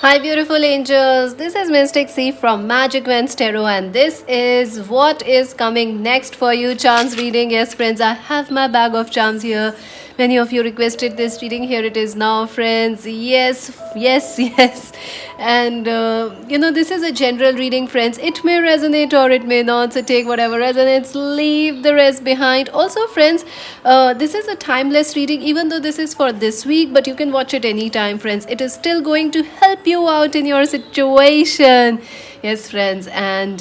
Hi, beautiful angels. This is Mystic C from Magic Vents Tarot, and this is what is coming next for you. Charms reading. Yes, friends, I have my bag of charms here. Many of you requested this reading. Here it is now, friends. Yes, yes, yes. And this is a general reading, friends. It may resonate or it may not. So take whatever resonates, leave the rest behind. Also, friends, this is a timeless reading, even though this is for this week, but you can watch it anytime, friends. It is still going to help you out in your situation. Yes, friends. And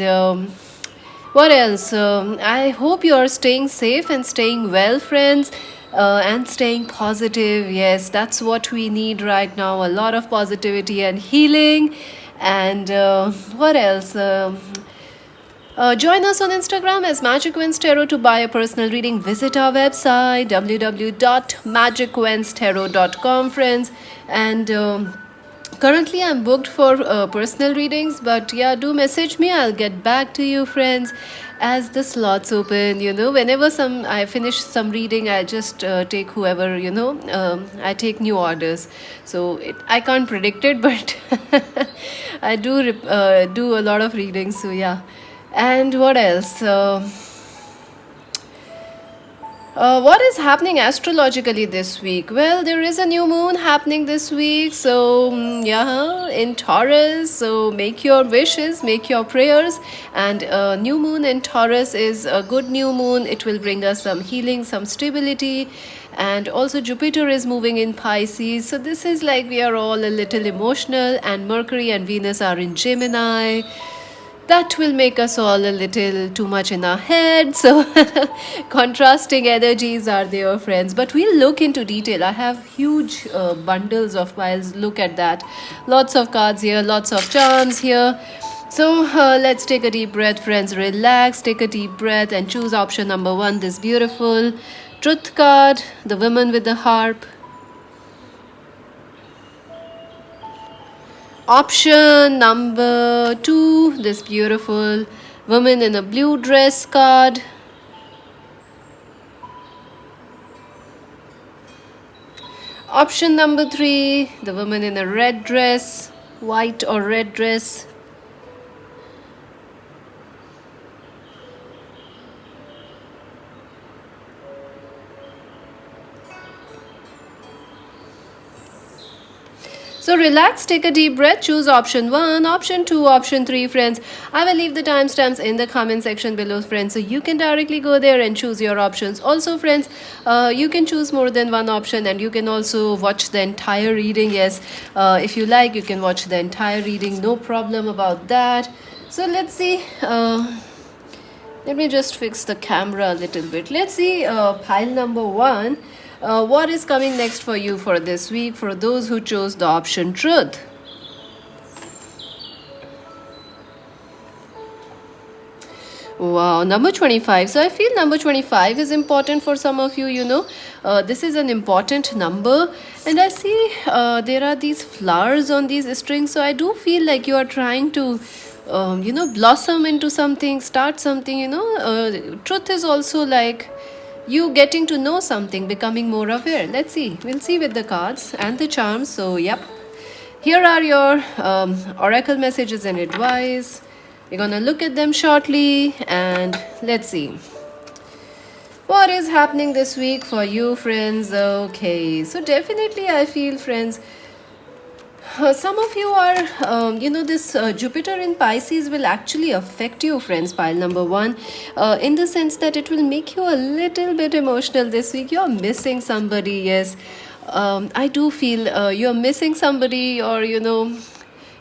what else? I hope you are staying safe and staying well, friends. And staying positive. Yes, that's what we need right now. A lot of positivity and healing. And what else? Join us on Instagram as Magic Wins Tarot to buy a personal reading. Visit our website www.magicwenstarot.com, friends. And currently, I'm booked for personal readings, but yeah, do message me. I'll get back to you, friends, as the slots open. Whenever I finish some reading, I just take whoever. I take new orders. So I can't predict it, but I do a lot of readings. So yeah, and what else? What is happening astrologically this week? Well, there is a new moon happening this week, so yeah, in Taurus. So make your wishes, make your prayers, and new moon in Taurus is a good new moon. It will bring us some healing, some stability, and also Jupiter is moving in Pisces. So this is like we are all a little emotional, and Mercury and Venus are in Gemini. That will make us all a little too much in our head. So, contrasting energies are there, friends. But we'll look into detail. I have huge bundles of files. Look at that. Lots of cards here, lots of charms here. So, let's take a deep breath, friends. Relax, take a deep breath, and choose option number one, this beautiful truth card, the woman with the harp. Option number two, this beautiful woman in a blue dress card. Option number three, the woman in a red dress, white or red dress. So relax, take a deep breath, choose option 1, option 2, option 3, friends. I will leave the timestamps in the comment section below, friends, so you can directly go there and choose your options. Also, friends, you can choose more than one option, and you can also watch the entire reading. Yes, if you like, you can watch the entire reading, no problem about that. So let's see. Let me just fix the camera a little bit. Let's see pile number 1. What is coming next for you for this week for those who chose the option truth? Wow, number 25. So I feel number 25 is important for some of you. This is an important number. And I see there are these flowers on these strings. So I do feel like you are trying to blossom into something, start something. Truth is also like you getting to know something, becoming more aware. Let's see. We'll see with the cards and the charms. So, yep. Here are your oracle messages and advice. We're gonna look at them shortly and let's see. What is happening this week for you, friends? Okay, so definitely I feel, friends, some of you are, this Jupiter in Pisces will actually affect you, friends. Pile number 1, in the sense that it will make you a little bit emotional this week. You're missing somebody, yes. I do feel you're missing somebody, or you're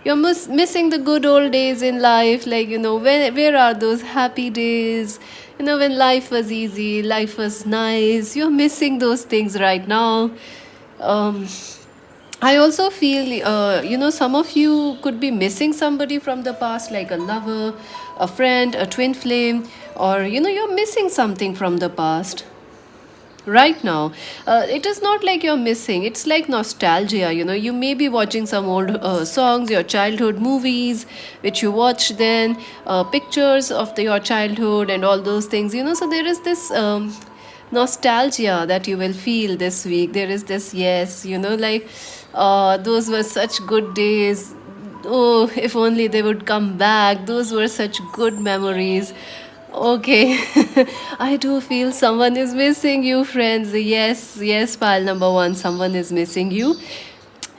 missing the good old days in life. Like, where are those happy days? When life was easy, life was nice. You're missing those things right now. I also feel, some of you could be missing somebody from the past, like a lover, a friend, a twin flame, or, you're missing something from the past right now. It is not like you're missing, it's like nostalgia. You may be watching some old songs, your childhood movies which you watched then, pictures of your childhood and all those things. So there is this nostalgia that you will feel this week. There is this, yes, like those were such good days. Oh, if only they would come back. Those were such good memories. Okay, I do feel someone is missing you, friends. Yes, yes, pile number one, someone is missing you.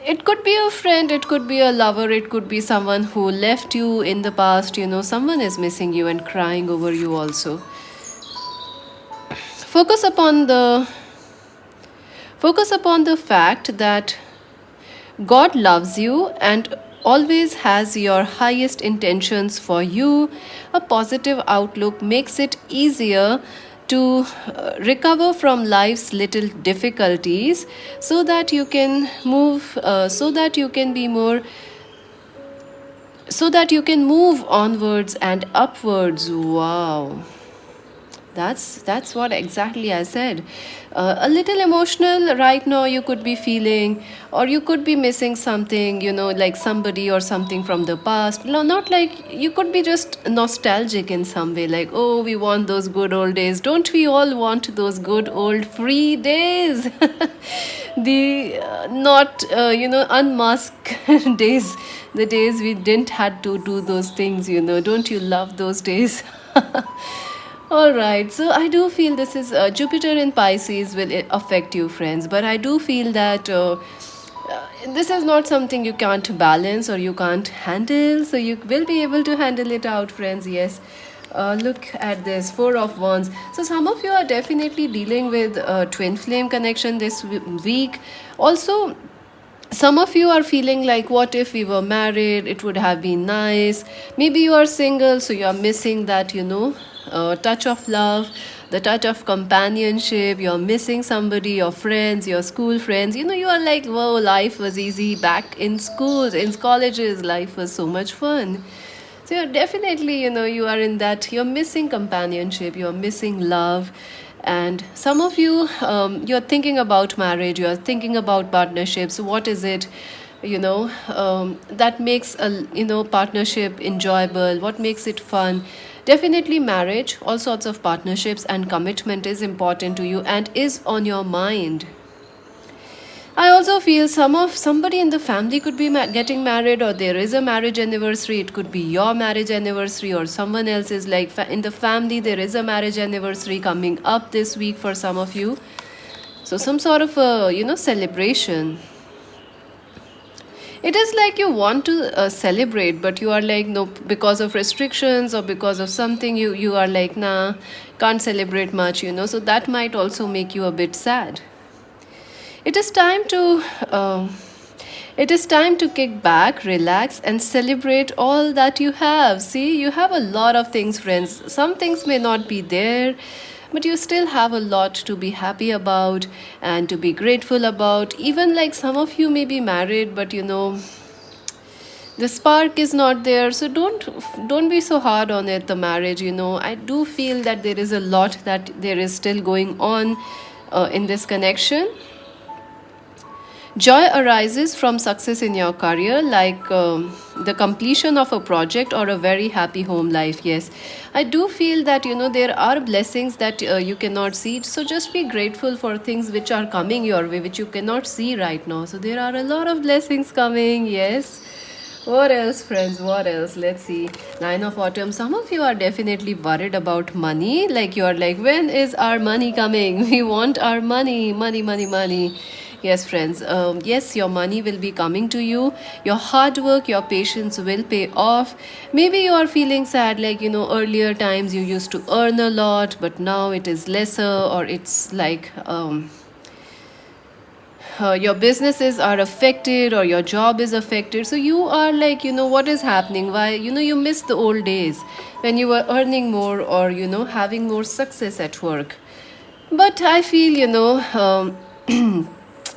It could be a friend, it could be a lover, it could be someone who left you in the past. Someone is missing you and crying over you also. Focus upon the focus upon the fact that God loves you and always has your highest intentions for you. A positive outlook makes it easier to recover from life's little difficulties so that you can move onwards and upwards. Wow, that's what exactly I said. A little emotional right now you could be feeling, or you could be missing something, like somebody or something from the past. No, not like you could be just nostalgic in some way, like, oh, we want those good old days. Don't we all want those good old free days? The not unmasked days, the days we didn't had to do those things. Don't you love those days? All right, so I do feel this is Jupiter in Pisces will affect you, friends, but I do feel that this is not something you can't balance or you can't handle, so you will be able to handle it out, friends. Yes. Look at this, Four of Wands. So, some of you are definitely dealing with twin flame connection this week. Also, some of you are feeling like, what if we were married? It would have been nice. Maybe you are single, so you are missing that, touch of love, the touch of companionship. You're missing somebody, your friends, your school friends. You are like, whoa, life was easy back in schools, in colleges. Life was so much fun. So you're definitely, you are in that, you're missing companionship, you're missing love. And some of you, you're thinking about marriage, you're thinking about partnerships. What is it, that makes a, partnership enjoyable? What makes it fun? Definitely marriage, all sorts of partnerships and commitment is important to you and is on your mind. I also feel somebody in the family could be getting married, or there is a marriage anniversary. It could be your marriage anniversary, or someone else is like in the family. There is a marriage anniversary coming up this week for some of you. So some sort of a celebration. It is like you want to celebrate, but you are like, no, because of restrictions or because of something. You are like, nah, can't celebrate much. So that might also make you a bit sad. It is time to kick back, relax, and celebrate all that you have. See, you have a lot of things, friends. Some things may not be there, but you still have a lot to be happy about and to be grateful about. Even like some of you may be married, but the spark is not there. So don't be so hard on it. The marriage, I do feel that there is a lot that there is still going on in this connection. Joy arises from success in your career, like the completion of a project or a very happy home life. Yes, I do feel that there are blessings that you cannot see. So just be grateful for things which are coming your way, which you cannot see right now. So there are a lot of blessings coming. Yes. What else, friends? What else? Let's see. Nine of Autumn. Some of you are definitely worried about money. Like you are like, when is our money coming? We want our money, money, money, money. Yes, friends. Yes, your money will be coming to you. Your hard work, your patience will pay off. Maybe you are feeling sad, like, earlier times you used to earn a lot, but now it is lesser, or it's like, your businesses are affected or your job is affected. So you are like, what is happening? Why, you miss the old days when you were earning more, or, having more success at work. But I feel,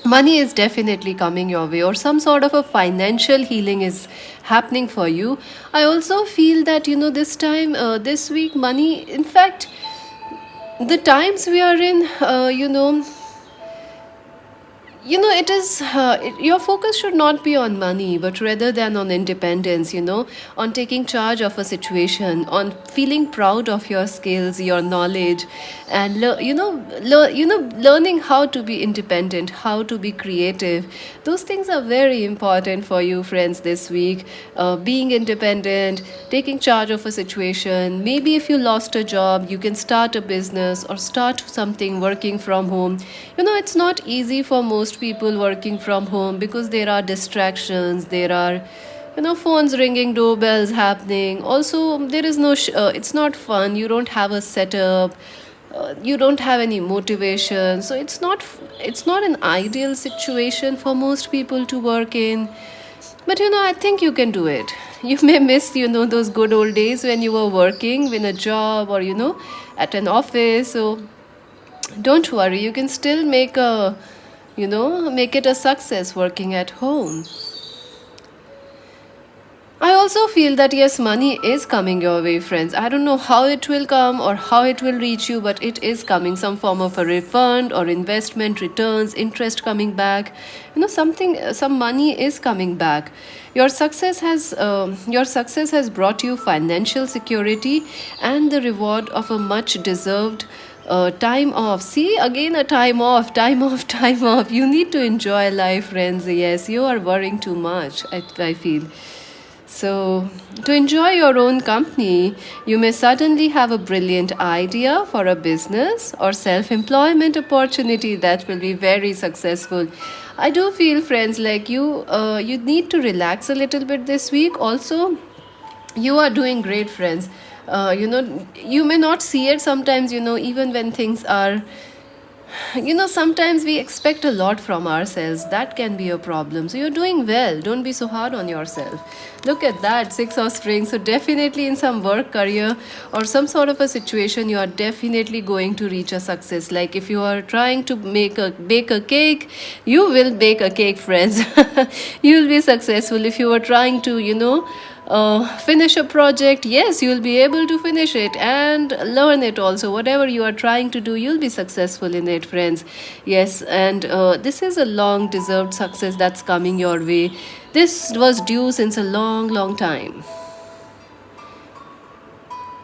money is definitely coming your way, or some sort of a financial healing is happening for you. I also feel that this time, this week, money, in fact, the times we are in, it is your focus should not be on money but rather than on independence, on taking charge of a situation, on feeling proud of your skills, your knowledge, and learning how to be independent, how to be creative. Those things are very important for you friends this week. Being independent, taking charge of a situation. Maybe if you lost a job, you can start a business or start something working from home. It's not easy for most people working from home because there are distractions, there are phones ringing, doorbells happening. Also, there is no it's not fun, you don't have a setup, you don't have any motivation, so it's not an ideal situation for most people to work in. But I think you can do it. You may miss those good old days when you were working in a job or at an office. So don't worry, you can still make it a success working at home. I also feel that yes, money is coming your way, friends. I don't know how it will come or how it will reach you, but it is coming. Some form of a refund or investment returns, interest coming back. Some money is coming back. Your success has brought you financial security and the reward of a much deserved time off. See, again, a time off, time off, time off. You need to enjoy life, friends. Yes, you are worrying too much, I feel. So, to enjoy your own company, you may suddenly have a brilliant idea for a business or self employment opportunity that will be very successful. I do feel, friends, like you need to relax a little bit this week. Also, you are doing great, friends. You may not see it sometimes, even when things are sometimes we expect a lot from ourselves. That can be a problem. So you're doing well. Don't be so hard on yourself. Look at that, six of strings. So definitely in some work, career, or some sort of a situation, you are definitely going to reach a success. Like if you are trying to bake a cake, you will bake a cake, friends. You will be successful. If you are trying to, finish a project, yes, you'll be able to finish it and learn it also. Whatever you are trying to do, you'll be successful in it, friends. Yes, and this is a long deserved success that's coming your way. This was due since a long, long time.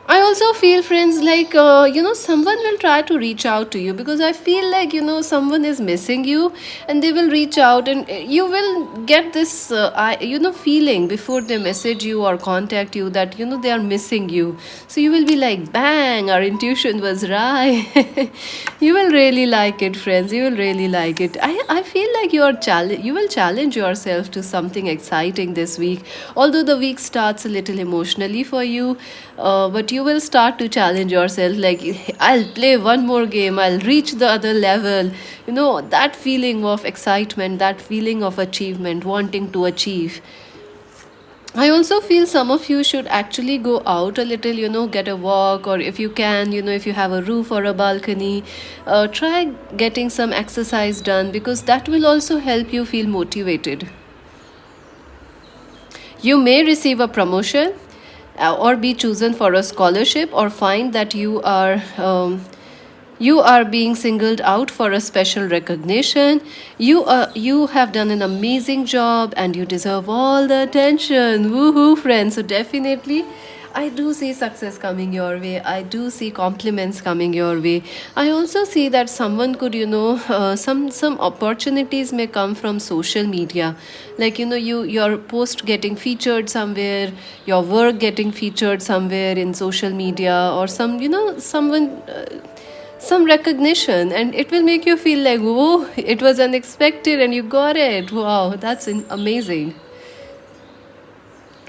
I also feel, friends, like, someone will try to reach out to you because I feel like, someone is missing you and they will reach out and you will get this, feeling before they message you or contact you that, they are missing you. So you will be like, bang, our intuition was right. You will really like it, friends. You will really like it. I feel like you will challenge yourself to something exciting this week. Although the week starts a little emotionally for you, but you will start to challenge yourself like, I'll play one more game, I'll reach the other level. That feeling of excitement, that feeling of achievement, wanting to achieve. I also feel some of you should actually go out a little, get a walk, or if you can, if you have a roof or a balcony, try getting some exercise done because that will also help you feel motivated. You may receive a promotion or be chosen for a scholarship or find that you are being singled out for a special recognition. You have done an amazing job and you deserve all the attention. Woohoo, friends! So definitely, I do see success coming your way. I do see compliments coming your way. I also see that someone could, some opportunities may come from social media, like your post getting featured somewhere, your work getting featured somewhere in social media, or someone. Some recognition, and it will make you feel like, whoa, it was unexpected and you got it. Wow, that's amazing.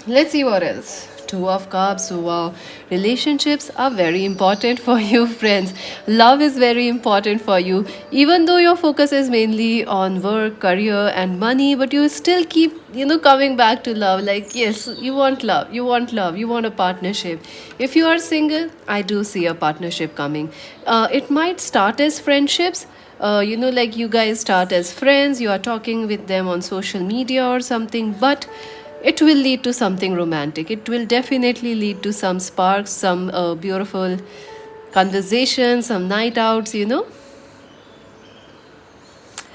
Let's see what else. Two of Cups. So, wow. Relationships are very important for you, friends. Love is very important for you. Even though your focus is mainly on work, career, and money, but you still keep, coming back to love. Like, yes, you want love. You want love. You want a partnership. If you are single, I do see a partnership coming. It might start as friendships, like you guys start as friends, you are talking with them on social media or something, but it will lead to something romantic. It will definitely lead to some sparks, some beautiful conversations, some night outs.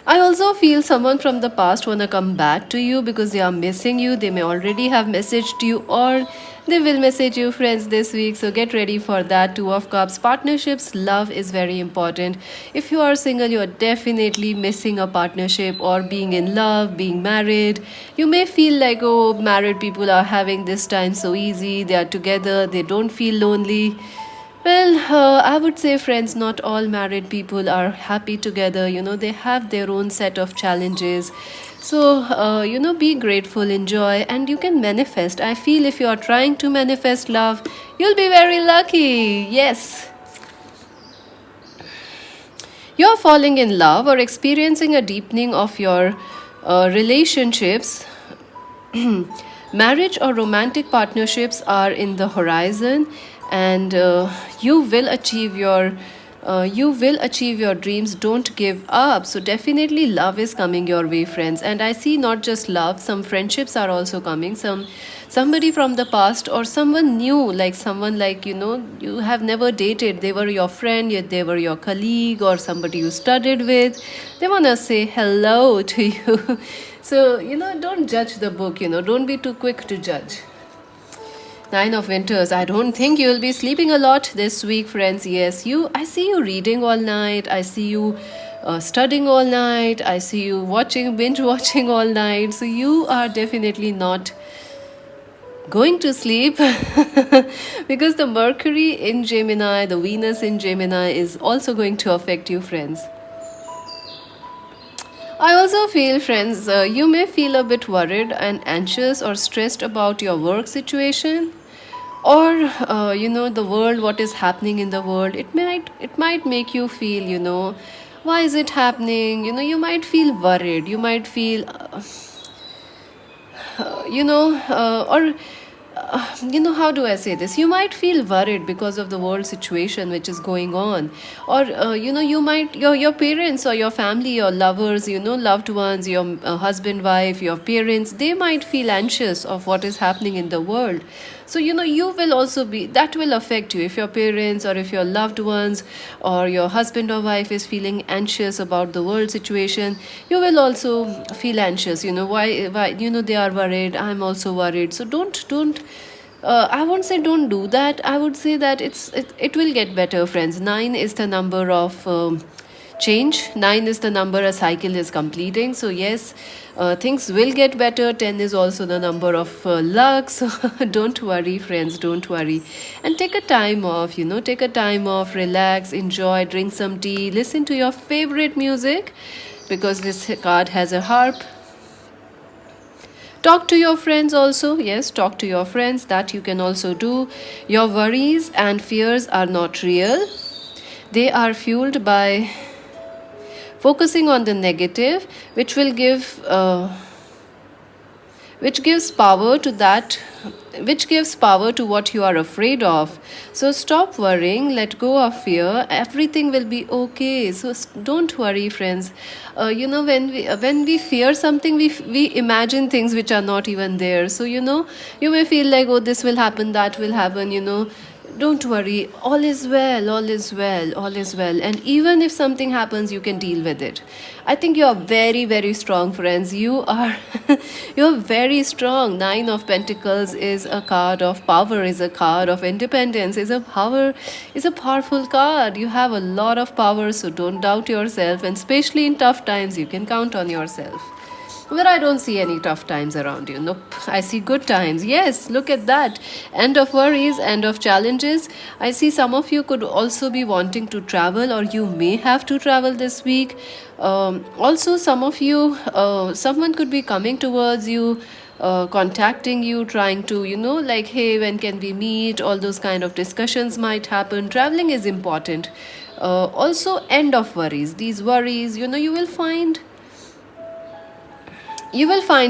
I also feel someone from the past wanna come back to you because they are missing you. They may already have messaged you or they will message you friends this week. So get ready for that. Two of Cups. Partnerships, love is very important. If you are single, you are definitely missing a partnership or being in love, being married. You may feel like, oh, married people are having this time so easy. They are together. They don't feel lonely. Well, I would say, friends, not all married people are happy together. They have their own set of challenges. So, be grateful, enjoy, and you can manifest. I feel if you are trying to manifest love, you'll be very lucky. Yes. You're falling in love or experiencing a deepening of your relationships. Marriage or romantic partnerships are in the horizon, and you will achieve your dreams. Don't give up. So definitely love is coming your way, friends. And I see not just love, some friendships are also coming. Somebody from the past or someone new, like someone like you have never dated, they were your friend, yet they were your colleague or somebody you studied with. They want to say hello to you. So don't judge the book. Don't be too quick to judge. Nine of Winters. I don't think you'll be sleeping a lot this week, friends. Yes, I see you reading all night. I see you studying all night. I see you binge watching all night. So you are definitely not going to sleep because the Mercury in Gemini, the Venus in Gemini is also going to affect you, friends. I also feel, friends, you may feel a bit worried and anxious or stressed about your work situation or the world, what is happening in the world. It might make you feel, why is it happening. You might feel worried. You might feel or how do I say this? You might feel worried because of the world situation which is going on, or you might your parents or your family, your lovers, loved ones, your husband, wife, your parents, they might feel anxious of what is happening in the world. So you will also be, that will affect you if your parents or if your loved ones or your husband or wife is feeling anxious about the world situation. You will also feel anxious. Why they are worried, I'm also worried. So don't I won't say don't do that. I would say that it will get better, friends. Nine is the number of change. Nine is the number a cycle is completing. So yes, things will get better. 10 is also the number of luck. So don't worry, friends. Don't worry, and take a time off. Take a time off, relax, enjoy, drink some tea, listen to your favorite music, because this card has a harp. Talk to your friends also. Yes, talk to your friends. That you can also do. Your worries and fears are not real. They are fueled by focusing on the negative, which gives power to that, which gives power to what you are afraid of. So stop worrying, let go of fear, everything will be okay. So don't worry, friends. When we fear something, we imagine things which are not even there. So you may feel like, oh, this will happen, that will happen. Don't worry, all is well, all is well, all is well. And even if something happens, you can deal with it. I think you are very, very strong, friends. You are you're very strong. Nine of Pentacles is a card of power, is a card of independence, is a powerful card. You have a lot of power, so don't doubt yourself, and especially in tough times, you can count on yourself. But I don't see any tough times around you. Nope. I see good times. Yes, look at that. End of worries, end of challenges. I see some of you could also be wanting to travel, or you may have to travel this week. Also, some of you, someone could be coming towards you, contacting you, trying to, like, hey, when can we meet? All those kind of discussions might happen. Traveling is important. Also, end of worries. These worries, you will find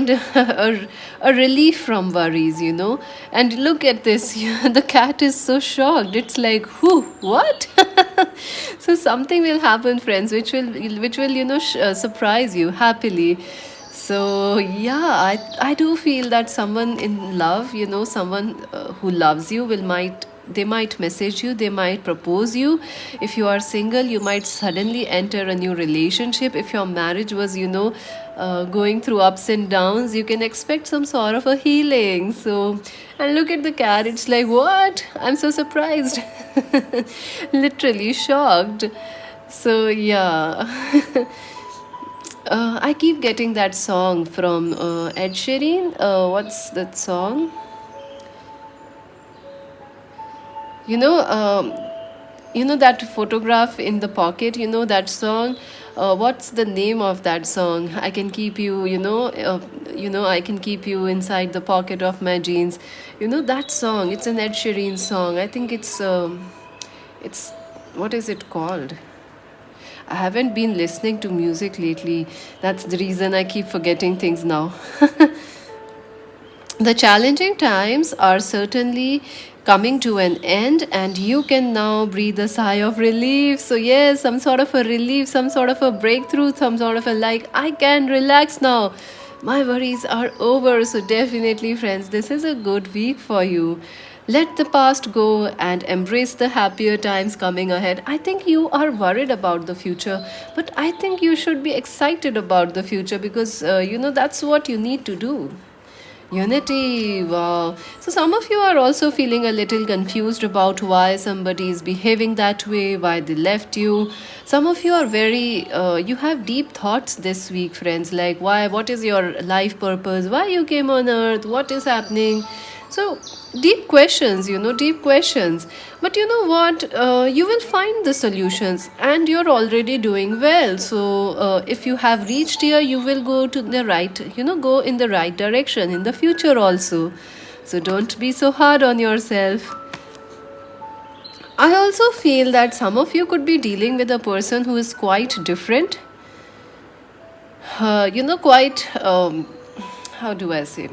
a relief from worries. And look at this. The cat is so shocked. It's like, who, what? So something will happen, friends, which will surprise you happily. So yeah, I do feel that someone in love, someone who loves you, will might they might message you, they might propose you. If you are single, you might suddenly enter a new relationship. If your marriage was, going through ups and downs, you can expect some sort of a healing. So, and look at the cat, it's like, what? I'm so surprised. Literally shocked. So, yeah. I keep getting that song from Ed Sheeran. What's that song? You know, that photograph in the pocket. You know that song. What's the name of that song? I can keep you. I can keep you inside the pocket of my jeans. You know that song. It's an Ed Sheeran song. I think it's what is it called? I haven't been listening to music lately. That's the reason I keep forgetting things now. The challenging times are certainly coming to an end, and you can now breathe a sigh of relief. So, yes, some sort of a relief, some sort of a breakthrough, some sort of a like, I can relax now. My worries are over. So, definitely, friends, this is a good week for you. Let the past go and embrace the happier times coming ahead. I think you are worried about the future, but I think you should be excited about the future because that's what you need to do. Unity, wow. So, some of you are also feeling a little confused about why somebody is behaving that way, why they left you. Some of you are you have deep thoughts this week, friends, like why, what is your life purpose, why you came on earth, what is happening. So, deep questions, deep questions. But you know what? You will find the solutions and you're already doing well. So, if you have reached here, you will go to the right, go in the right direction in the future also. So, don't be so hard on yourself. I also feel that some of you could be dealing with a person who is quite different. Quite, how do I say?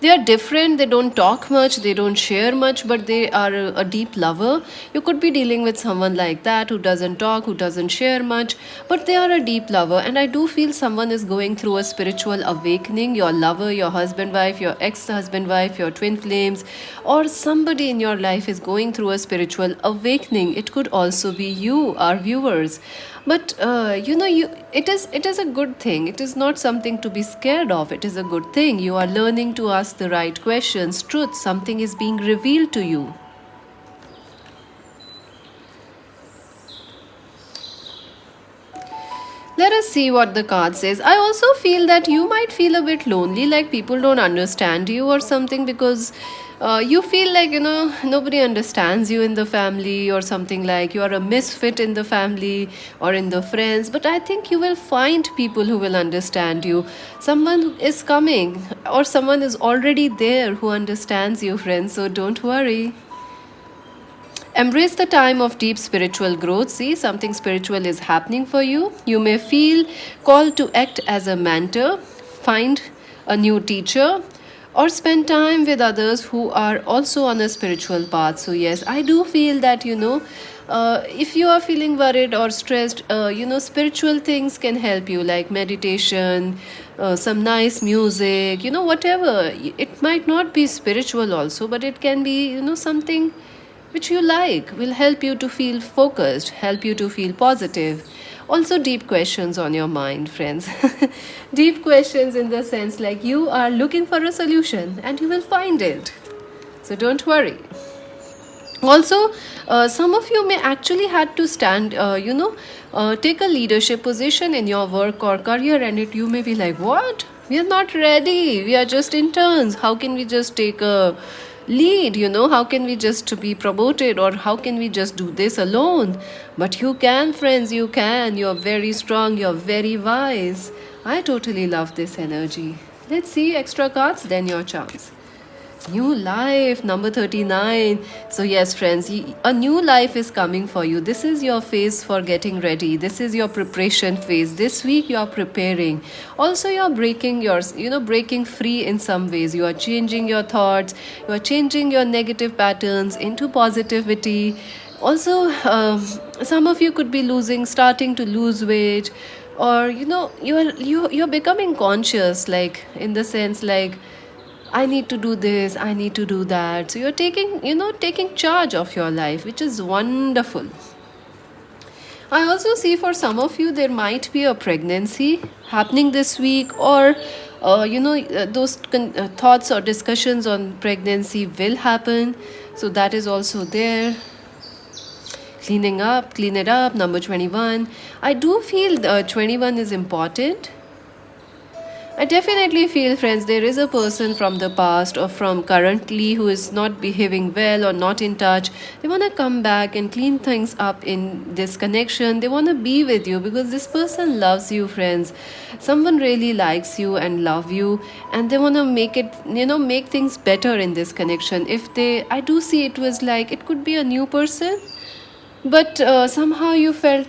They are different, they don't talk much, they don't share much, but they are a deep lover. You could be dealing with someone like that who doesn't talk, who doesn't share much, but they are a deep lover. And I do feel someone is going through a spiritual awakening. Your lover, your husband, wife, your ex husband, wife, your twin flames, or somebody in your life is going through a spiritual awakening. It could also be you, our viewers. But it is a good thing. It is not something to be scared of. It is a good thing. You are learning to ask the right questions. Truth, something is being revealed to you. Let us see what the card says. I also feel that you might feel a bit lonely, like people don't understand you or something, because you feel like, nobody understands you in the family, or something like you are a misfit in the family or in the friends. But I think you will find people who will understand you. Someone is coming, or someone is already there who understands you, friends. So don't worry. Embrace the time of deep spiritual growth. See, something spiritual is happening for you. You may feel called to act as a mentor, find a new teacher, or spend time with others who are also on a spiritual path. So, yes, I do feel that, if you are feeling worried or stressed, spiritual things can help you, like meditation, some nice music, whatever. It might not be spiritual also, but it can be, something which you like, will help you to feel focused, help you to feel positive. Also, deep questions on your mind, friends. Deep questions in the sense like you are looking for a solution and you will find it. So, don't worry. Also, some of you may actually had to stand, take a leadership position in your work or career, and you may be like, what? We are not ready. We are just interns. How can we just take a lead? How can we just be promoted, or how can we just do this alone? But you can, friends, you can. You're very strong. You're very wise. I totally love this energy. Let's see extra cards, then your chance. New life, number 39. So, yes, friends, a new life is coming for you. This is your phase for getting ready. This is your preparation phase. This week, you are preparing. Also, you are breaking free in some ways. You are changing your thoughts. You are changing your negative patterns into positivity. Also, some of you could be starting to lose weight, or you're becoming conscious, like in the sense like I need to do this, I need to do that. So you're taking charge of your life, which is wonderful. I also see for some of you there might be a pregnancy happening this week, or those thoughts or discussions on pregnancy will happen. So that is also there. Clean it up. Number 21. I do feel 21 is important. I definitely feel, friends, there is a person from the past or from currently who is not behaving well or not in touch. They want to come back and clean things up in this connection. They want to be with you because this person loves you, friends. Someone really likes you and love you, and they want to make it, make things better in this connection. I do see it was like it could be a new person, but somehow you felt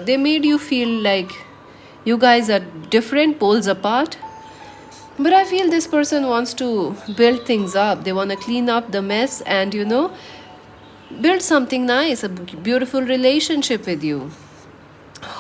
they made you feel like you guys are different poles apart. But I feel this person wants to build things up. They want to clean up the mess and, build something nice, a beautiful relationship with you.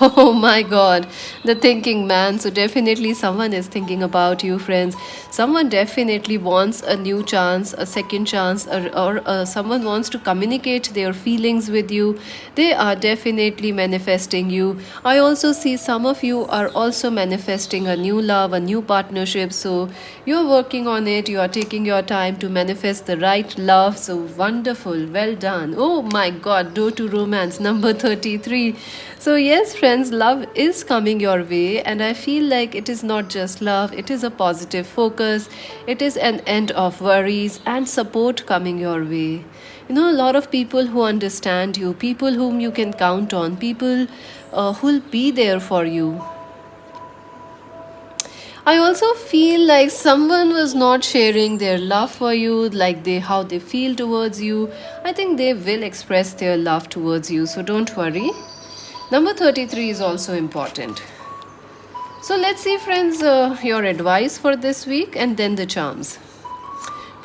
Oh my god, the thinking man. So, definitely, someone is thinking about you, friends. Someone definitely wants a new chance, a second chance, or someone wants to communicate their feelings with you. They are definitely manifesting you. I also see some of you are also manifesting a new love, a new partnership. So, you're working on it, you are taking your time to manifest the right love. So, wonderful, well done. Oh my god, door to romance, number 33. So, yes, friends, love is coming your way, and I feel like it is not just love, it is a positive focus, it is an end of worries and support coming your way. A lot of people who understand you, people whom you can count on, people who'll be there for you. I also feel like someone was not sharing their love for you, like how they feel towards you. I think they will express their love towards you, so don't worry. Number 33 is also important. So let's see, friends, your advice for this week and then the charms.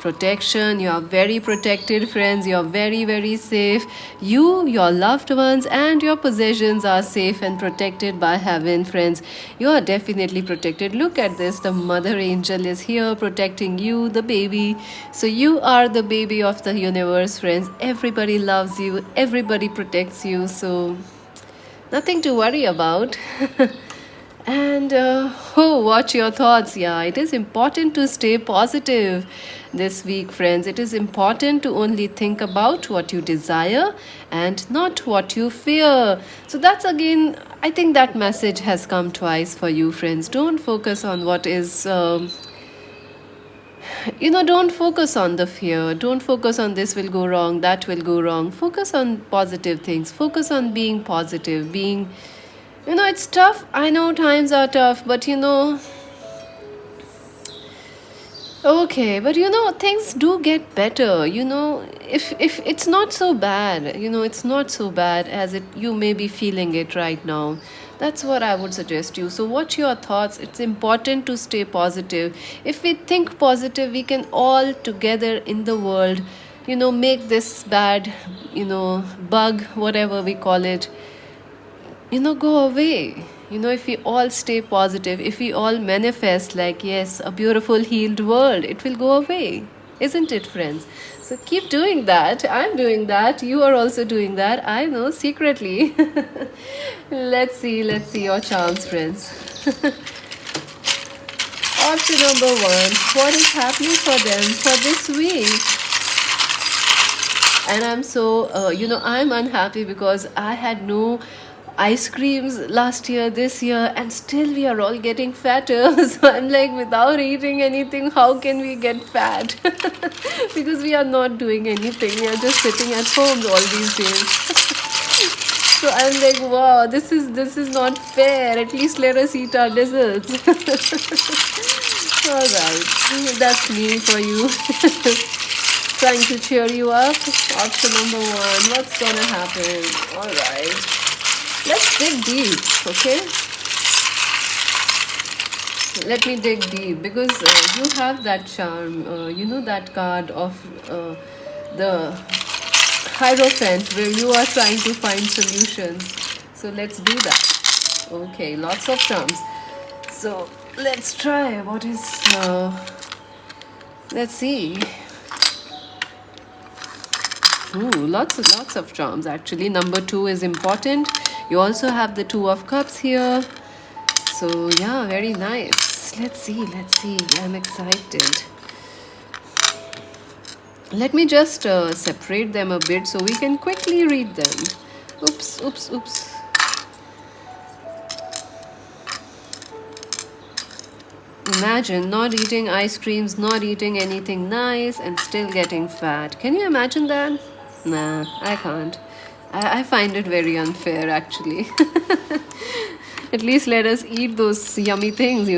Protection, you are very protected, friends. You are very, very safe. You, your loved ones, and your possessions are safe and protected by heaven, friends. You are definitely protected. Look at this. The mother angel is here protecting you, the baby. So you are the baby of the universe, friends. Everybody loves you, everybody protects you. So nothing to worry about. And watch your thoughts. Yeah, it is important to stay positive this week, friends. It is important to only think about what you desire and not what you fear. So, that's again, I think that message has come twice for you, friends. Don't focus on what is. Don't focus on the fear. Don't focus on this will go wrong, that will go wrong. Focus on positive things. Focus on being positive, being it's tough. I know times are tough, but okay, but things do get better. If it's not so bad, it's not so bad as it you may be feeling it right now. That's what I would suggest you. So watch your thoughts. It's important to stay positive. If we think positive, we can all together in the world, make this bad, bug, whatever we call it, go away. If we all stay positive, if we all manifest like, yes, a beautiful healed world, it will go away, isn't it, friends? So keep doing that. I'm doing that, you are also doing that, I know, secretly. Let's see your charms, friends. Option number 1, what is happening for them for this week? And I'm so I'm unhappy because I had no ice creams last year, this year, and still we are all getting fatter. So I'm like, without eating anything, how can we get fat? Because we are not doing anything, we are just sitting at home all these days. So I'm like, wow, this is not fair. At least let us eat our desserts. All right, that's me for you. Trying to cheer you up. Option number 1, what's gonna happen? All right, let's dig deep, okay? Let me dig deep because you have that charm. That card of the Hierophant where you are trying to find solutions. So let's do that. Okay, lots of charms. So let's try. Let's see. Ooh, lots of charms actually. Number two is important. You also have the Two of Cups here. So yeah, very nice. Let's see, let's see. I'm excited. Let me just separate them a bit so we can quickly read them. Oops, oops, oops. Imagine not eating ice creams, not eating anything nice, and still getting fat. Can you imagine that? Nah, I can't. I find it very unfair actually. At least let us eat those yummy things.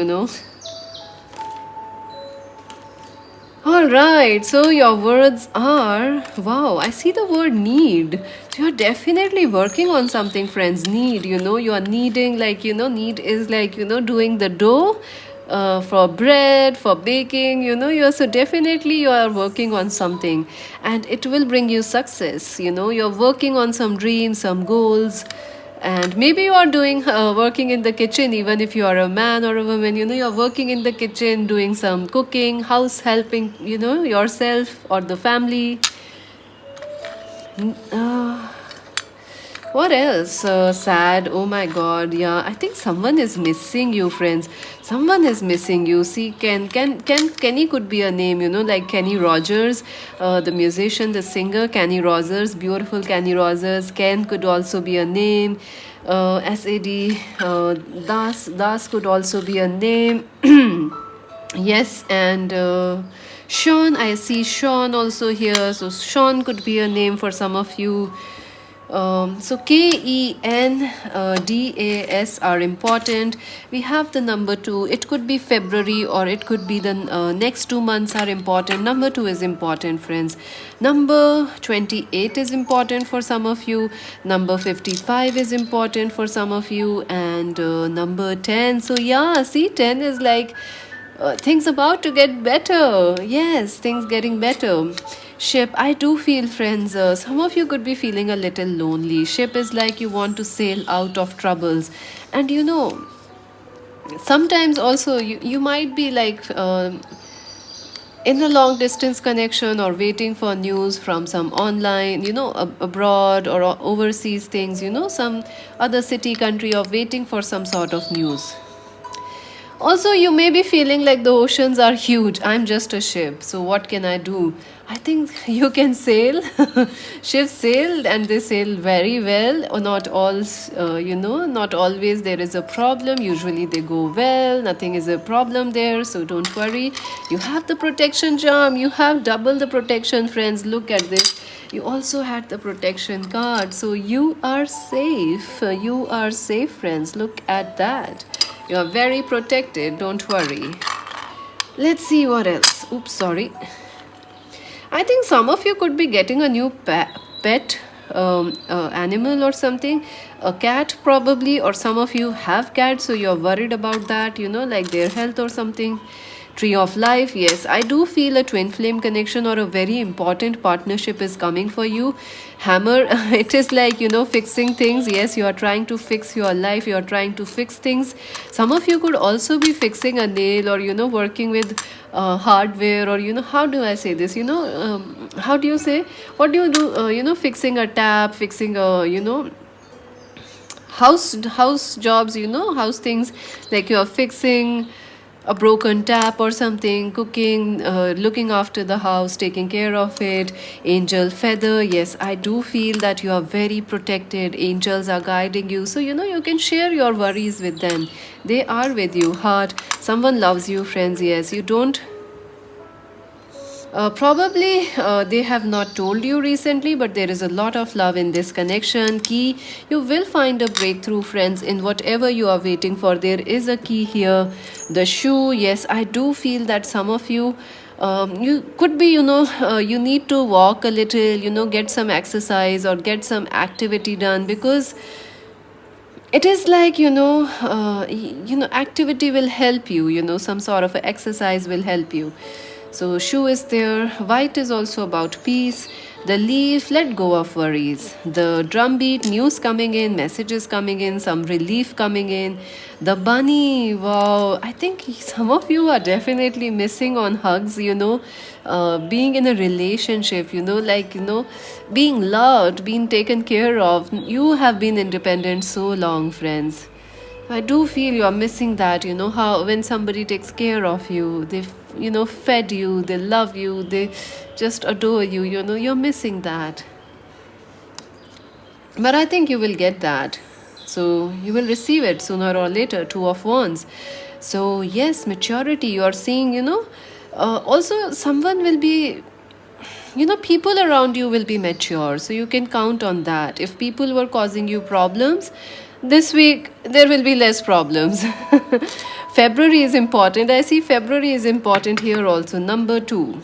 All right, so your words are wow, I see the word need. So you're definitely working on something, friends. Need, you are kneading, need is doing the dough for bread, for baking, you're so definitely you are working on something and it will bring you success. You're working on some dreams, some goals, and maybe you are doing working in the kitchen. Even if you are a man or a woman, you're working in the kitchen doing some cooking, house helping, yourself or the family. uh, what else? Sad. Oh my God. Yeah, I think someone is missing you, friends. Someone is missing you. See, Kenny could be a name, like Kenny Rogers, the musician, the singer, Kenny Rogers, beautiful Kenny Rogers. Ken could also be a name. Sad. Das could also be a name. Yes, and Sean, I see Sean also here. So Sean could be a name for some of you. So KENDAS are important. We have the number two. It could be February or it could be the next 2 months are important. Number two is important, friends. Number 28 is important for some of you. Number 55 is important for some of you. And number 10. So, yeah, see, 10 is like things about to get better. Yes, things getting better. Ship, I do feel, friends, some of you could be feeling a little lonely. Ship is like you want to sail out of troubles. And sometimes also you might be like in a long distance connection or waiting for news from some online, abroad or overseas things, some other city, country, or waiting for some sort of news. Also, you may be feeling like the oceans are huge. I'm just a ship. So, what can I do? I think you can sail. Ships sail and they sail very well. Or not all, not always there is a problem. Usually they go well. Nothing is a problem there. So, don't worry. You have the protection charm. You have double the protection, friends. Look at this. You also had the protection card. So, you are safe. You are safe, friends. Look at that. You are very protected, don't worry. Let's see what else. Oops, sorry. I think some of you could be getting a new pet animal or something. A cat probably, or some of you have cats, so you're worried about that, like their health or something. Tree of life, yes, I do feel a twin flame connection or a very important partnership is coming for you. Hammer, it is like fixing things. Yes, you are trying to fix your life, you are trying to fix things. Some of you could also be fixing a nail or working with hardware, or how do I say this, how do you say, what do you do, fixing a tap, fixing a house jobs, house things, like you're fixing a broken tap or something, cooking, looking after the house, taking care of it. Angel feather, yes, I do feel that you are very protected. Angels are guiding you, so you can share your worries with them. They are with you. Heart, someone loves you, friends. Yes, you don't probably they have not told you recently, but there is a lot of love in this connection. Key, you will find a breakthrough, friends, in whatever you are waiting for. There is a key here. The shoe, yes, I do feel that some of you. You could be, you need to walk a little, get some exercise or get some activity done, because it is like activity will help you, some sort of exercise will help you. So shoe is there. White is also about peace. The leaf, let go of worries. The drumbeat, news coming in, messages coming in, some relief coming in. The bunny, wow, I think some of you are definitely missing on hugs, being in a relationship, being loved, being taken care of. You have been independent so long, friends. I do feel you are missing that, how when somebody takes care of you, fed you, they love you, they just adore you, you're missing that. But I think you will get that. So you will receive it sooner or later, Two of Wands. So, yes, maturity, you are seeing, also someone will be, people around you will be mature. So you can count on that. If people were causing you problems, this week there will be less problems. February is important. I see February is important here also. Number 2.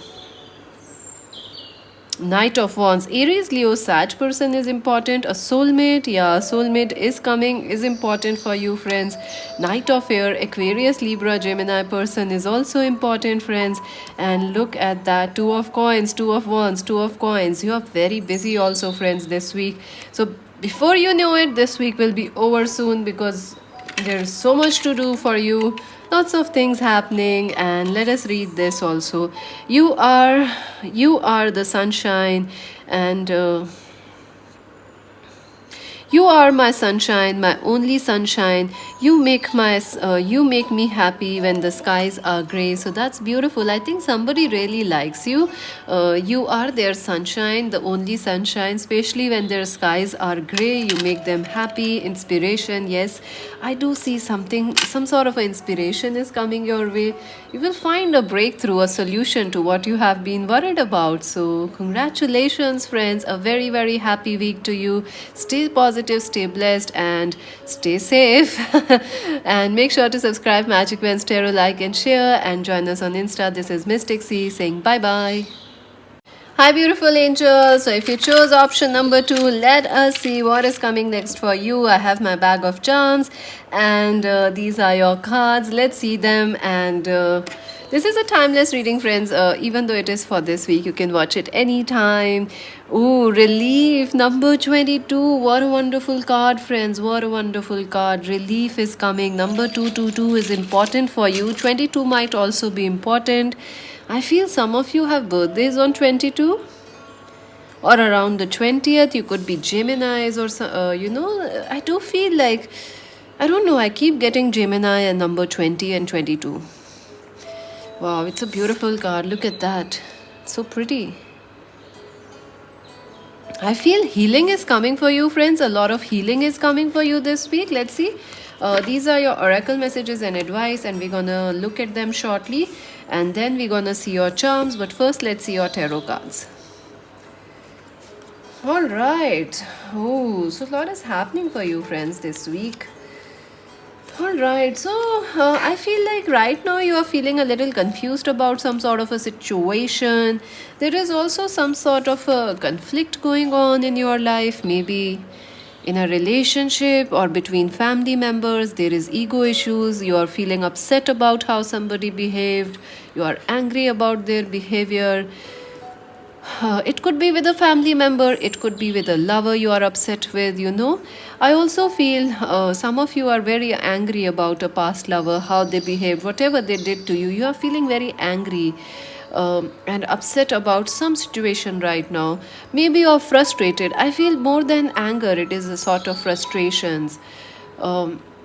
Knight of Wands, Aries, Leo, Sag person is important. A soulmate, yeah, soulmate is coming, is important for you, friends. Knight of Air, Aquarius, Libra, Gemini person is also important, friends. And look at that, Two of Coins, Two of Wands, Two of Coins. You are very busy also, friends, this week. So before you know it, this week will be over soon because there's so much to do for you, lots of things happening. And let us read this also. You are the sunshine, and you are my sunshine, my only sunshine. You make me happy when the skies are gray. So that's beautiful. I think somebody really likes you. You are their sunshine, the only sunshine, especially when their skies are gray. You make them happy, inspiration. Yes, I do see something, some sort of inspiration is coming your way. You will find a breakthrough, a solution to what you have been worried about. So, congratulations, friends. A very, very happy week to you. Stay positive, stay blessed, and stay safe. And make sure to subscribe Magic Wands Tarot, like and share, and join us on Insta. This is Mystic C saying bye bye. Hi, beautiful angels. So, if you chose option number 2, let us see what is coming next for you. I have my bag of charms, and these are your cards. Let's see them. And this is a timeless reading, friends. Even though it is for this week, you can watch it anytime. Ooh, relief number 22. What a wonderful card, friends. What a wonderful card. Relief is coming. Number 222 is important for you. 22 might also be important. I feel some of you have birthdays on 22 or around the 20th. You could be Geminis or, I do feel like, I don't know, I keep getting Gemini and number 20 and 22. Wow, it's a beautiful card. Look at that. So pretty. I feel healing is coming for you, friends. A lot of healing is coming for you this week. Let's see. These are your oracle messages and advice, and we're gonna look at them shortly, and then we're gonna see your charms. But first, let's see your tarot cards. All right. Oh, so a lot is happening for you, friends, this week. All right, so I feel like right now you are feeling a little confused about some sort of a situation. There is also some sort of a conflict going on in your life, maybe in a relationship or between family members. There is ego issues. You are feeling upset about how somebody behaved. You are angry about their behavior. It could be with a family member, it could be with a lover you are upset with, I also feel some of you are very angry about a past lover, how they behaved, whatever they did to you. You are feeling very angry and upset about some situation right now. Maybe you're frustrated. I feel more than anger, it is a sort of frustrations.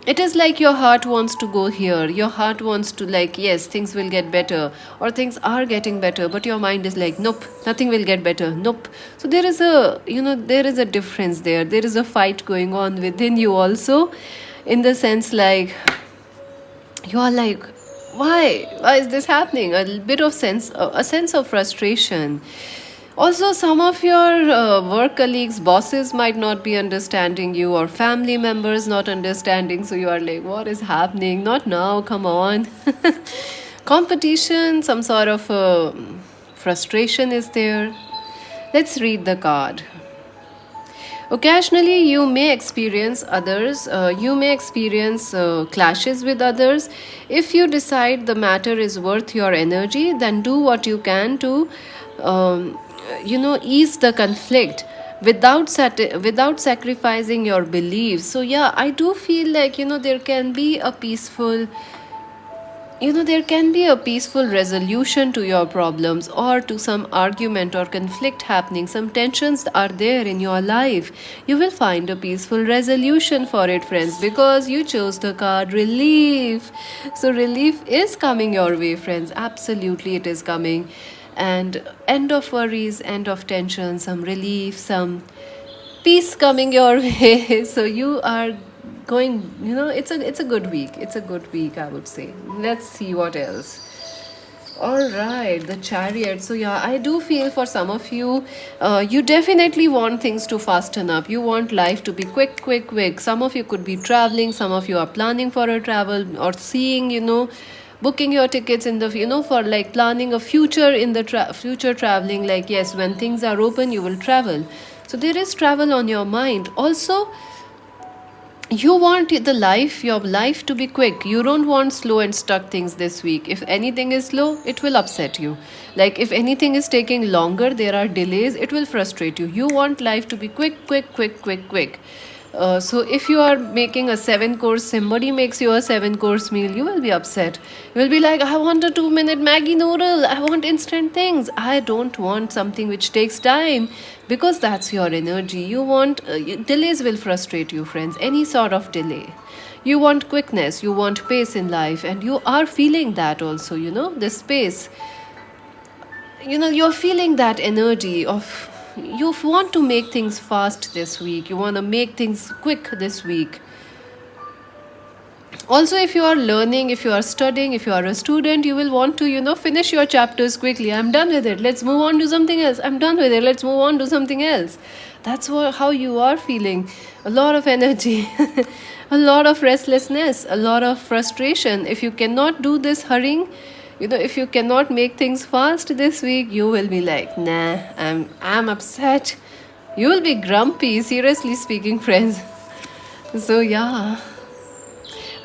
It is like your heart wants to go here. Your heart wants to, like, yes, things will get better, or things are getting better, but your mind is like, nope, nothing will get better, nope. So there is a difference there. There is a fight going on within you also, in the sense like you are like, why is this happening? A bit of a sense of frustration. Also, some of your work colleagues, bosses might not be understanding you, or family members not understanding. So you are like, what is happening? Not now, come on. Competition, some sort of frustration is there. Let's read the card. Occasionally, you may experience clashes with others. If you decide the matter is worth your energy, then do what you can to ease the conflict without without sacrificing your beliefs. So yeah, I do feel like there can be a peaceful resolution to your problems, or to some argument or conflict happening. Some tensions are there in your life. You will find a peaceful resolution for it, friends, because you chose the card relief. So, relief is coming your way, friends. Absolutely, it is coming. And end of worries, end of tension, some relief, some peace coming your way. So you are going, it's a good week. It's a good week, I would say. Let's see what else. All right, the chariot. So yeah, I do feel for some of you, you definitely want things to fasten up. You want life to be quick, quick, quick. Some of you could be traveling. Some of you are planning for a travel, or seeing, booking your tickets in the, for like planning a future in the future traveling. Like yes, when things are open, you will travel. So there is travel on your mind. Also, you want your life to be quick. You don't want slow and stuck things this week. If anything is slow, it will upset you. Like if anything is taking longer, there are delays, it will frustrate you. You want life to be quick, quick, quick, quick, quick. So if you are making a 7 course, somebody makes you a 7 course meal, you will be upset. You will be like, I want a 2 minute Maggie noodle. I want instant things. I don't want something which takes time, because that's your energy. You want delays will frustrate you, friends. Any sort of delay. You want quickness. You want pace in life, and you are feeling that also. This pace. You're feeling that energy of, you want to make things fast this week. You want to make things quick this week. Also, if you are learning, if you are studying, if you are a student, you will want to finish your chapters quickly. I'm done with it, let's move on to something else. I'm done with it, let's move on to something else. That's how you are feeling. A lot of energy, a lot of restlessness, a lot of frustration. If you cannot do this hurrying, if you cannot make things fast this week, you will be like, nah, I'm upset. You will be grumpy, seriously speaking, friends. So yeah,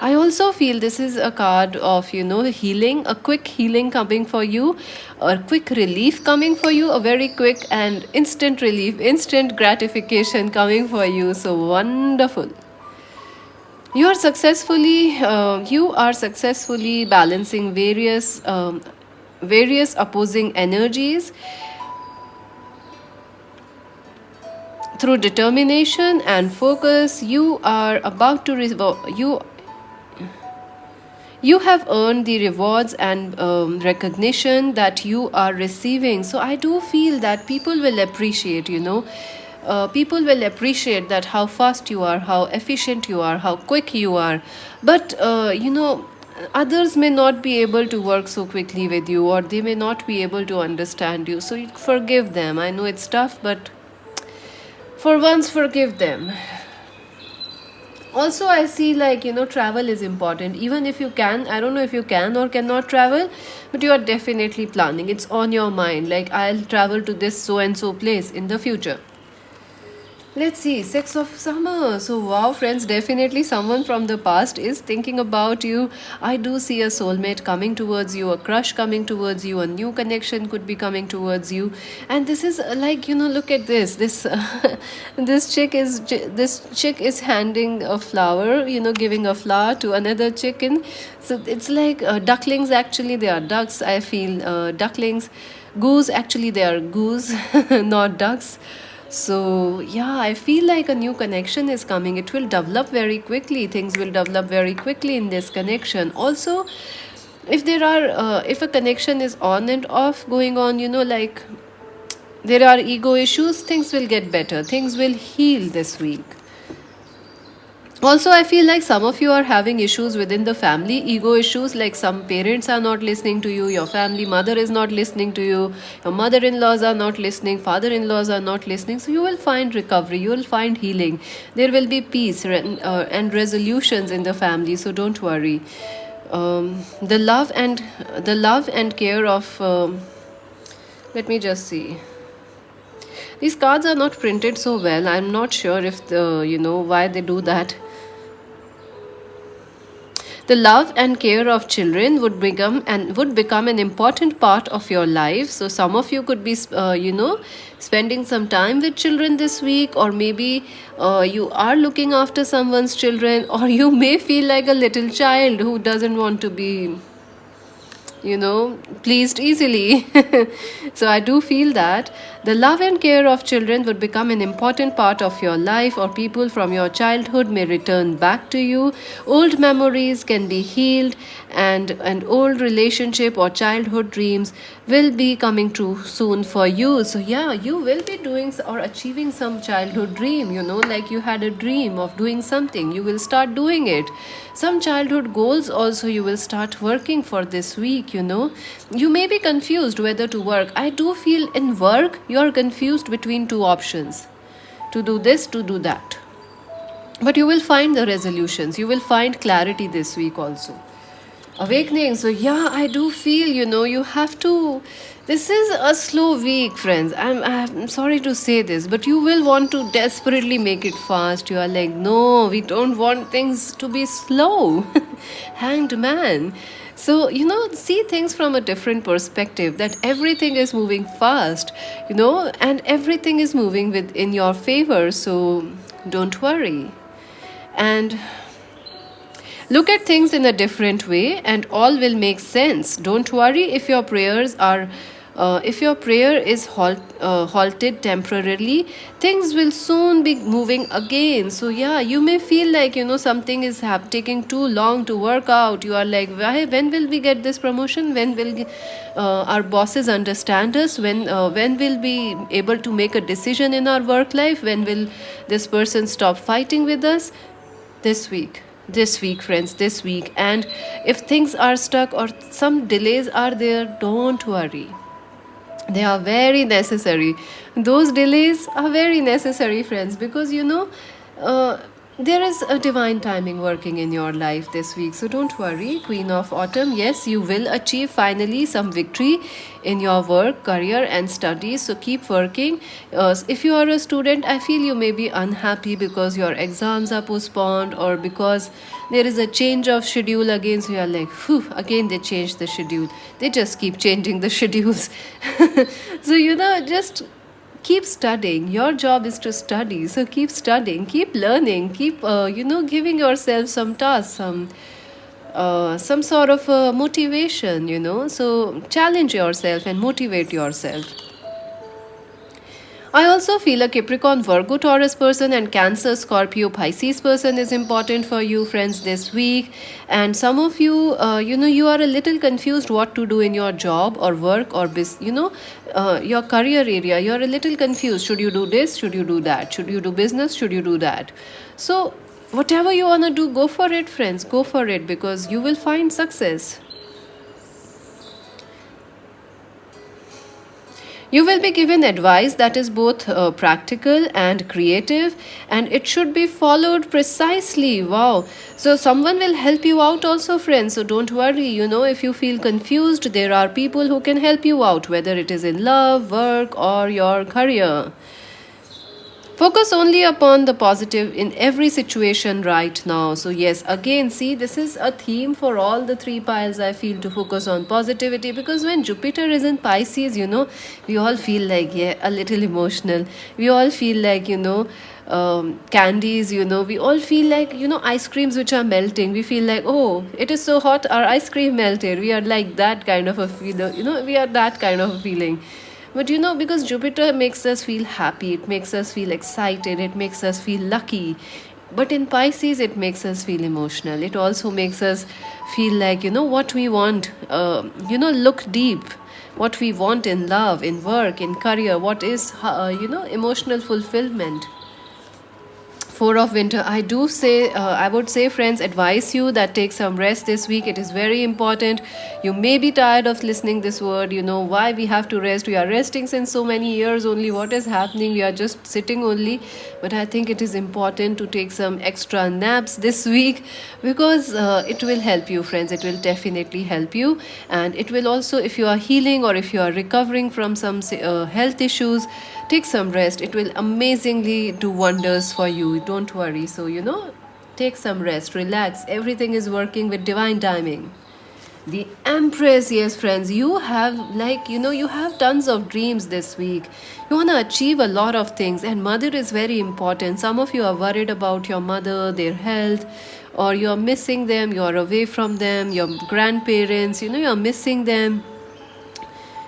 I also feel this is a card of, healing, a quick healing coming for you, a quick relief coming for you, a very quick and instant relief, instant gratification coming for you. So wonderful. You are successfully balancing various opposing energies through determination and focus. You are about to you have earned the rewards and recognition that you are receiving. So I do feel that people will appreciate, people will appreciate that how fast you are, how efficient you are, how quick you are. But others may not be able to work so quickly with you, or they may not be able to understand you. So you forgive them. I know it's tough, but for once, forgive them. Also, I see, like, travel is important. Even if you can, I don't know if you can or cannot travel, but you are definitely planning. It's on your mind, like, I'll travel to this so and so place in the future. Let's see, Six of Summer. So, wow, friends, definitely someone from the past is thinking about you. I do see a soulmate coming towards you, a crush coming towards you, a new connection could be coming towards you. And this is like, look at this. This chick is handing a flower, giving a flower to another chicken. So, it's like ducklings, actually, they are ducks. I feel ducklings. Goose, actually, they are goose, not ducks. So, yeah, I feel like a new connection is coming. It will develop very quickly. Things will develop very quickly in this connection. Also, if a connection is on and off going on, like there are ego issues, things will get better. Things will heal this week. Also, I feel like some of you are having issues within the family, ego issues, like some parents are not listening to you, your family mother is not listening to you, your mother-in-laws are not listening, father-in-laws are not listening. So you will find recovery, you will find healing. There will be peace and resolutions in the family, so don't worry. The love and care of let me just see. These cards are not printed so well. I'm not sure if why they do that. The love and care of children would become an important part of your life. So some of you could be spending some time with children this week, or maybe you are looking after someone's children, or you may feel like a little child who doesn't want to be pleased easily. So I do feel that the love and care of children would become an important part of your life, or people from your childhood may return back to you. Old memories can be healed, and an old relationship or childhood dreams will be coming true soon for you. So yeah, you will be doing or achieving some childhood dream, like you had a dream of doing something, you will start doing it. Some childhood goals also you will start working for this week. You may be confused whether to work. I do feel in work you are confused between two options, to do this, to do that, but you will find the resolutions, you will find clarity this week also. Awakening. So yeah, I do feel, you have to. This is a slow week, friends. I'm sorry to say this, but you will want to desperately make it fast. You are like, no, we don't want things to be slow. Hanged man. So, see things from a different perspective, that everything is moving fast, and everything is moving in your favor. So don't worry. And look at things in a different way, and all will make sense. Don't worry if your prayer is halted temporarily, things will soon be moving again. So yeah, you may feel like something is taking too long to work out. You are like, why? When will we get this promotion? When will our bosses understand us? When will we able to make a decision in our work life? When will this person stop fighting with us? This week, friends, this week. And if things are stuck or some delays are there, don't worry, they are very necessary. Those delays are very necessary, friends, because uh, there is a divine timing working in your life this week. So don't worry, Queen of Autumn. Yes, you will achieve finally some victory in your work, career, and studies. So keep working. If you are a student, I feel you may be unhappy because your exams are postponed, or because there is a change of schedule again. So you are like, phew, again they changed the schedule. They just keep changing the schedules. So just keep studying. Your job is to study, so keep studying, keep learning, keep giving yourself some tasks, some sort of motivation. So challenge yourself and motivate yourself. I also feel a Capricorn, Virgo, Taurus person and Cancer, Scorpio, Pisces person is important for you, friends, this week. And some of you, you are a little confused what to do in your job or work or your career area. You are a little confused. Should you do this? Should you do that? Should you do business? Should you do that? So whatever you want to do, go for it, friends. Go for it, because you will find success. You will be given advice that is both practical and creative, and it should be followed precisely. Wow. So, someone will help you out also, friends. So, don't worry. If you feel confused, there are people who can help you out, whether it is in love, work, or your career. Focus only upon the positive in every situation right now. So, yes, again, see, this is a theme for all the three piles. I feel to focus on positivity, because when Jupiter is in Pisces, we all feel like, yeah, a little emotional. We all feel like, candies, we all feel like, ice creams which are melting. We feel like, oh, it is so hot, our ice cream melted. We are like that kind of a we are that kind of a feeling. But because Jupiter makes us feel happy, it makes us feel excited, it makes us feel lucky. But in Pisces, it makes us feel emotional. It also makes us feel like, what we want, look deep. What we want in love, in work, in career, what is, emotional fulfillment. Four of winter. I would say, friends, advise you that take some rest this week. It is very important. You may be tired of listening this word. Why we have to rest. We are resting since so many years only. What is happening? We are just sitting only. But I think it is important to take some extra naps this week, because it will help you, friends. It will definitely help you. And it will also, if you are healing or if you are recovering from some health issues, take some rest. It will amazingly do wonders for you. Don't worry. So take some rest, relax. Everything is working with divine timing. The Empress, yes, friends, you have, like, you have tons of dreams this week. You want to achieve a lot of things, and mother is very important. Some of you are worried about your mother, their health, or you're missing them, you're away from them, your grandparents, you're missing them.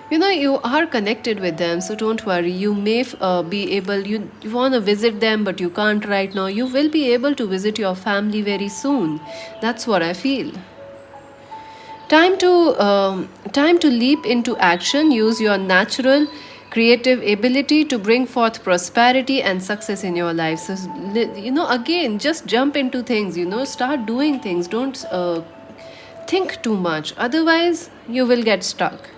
You are connected with them, so don't worry. You may be able, you want to visit them, but you can't right now. You will be able to visit your family very soon. That's what I feel. Time to leap into action. Use your natural creative ability to bring forth prosperity and success in your life. So again, just jump into things. Start doing things. Don't think too much, otherwise you will get stuck.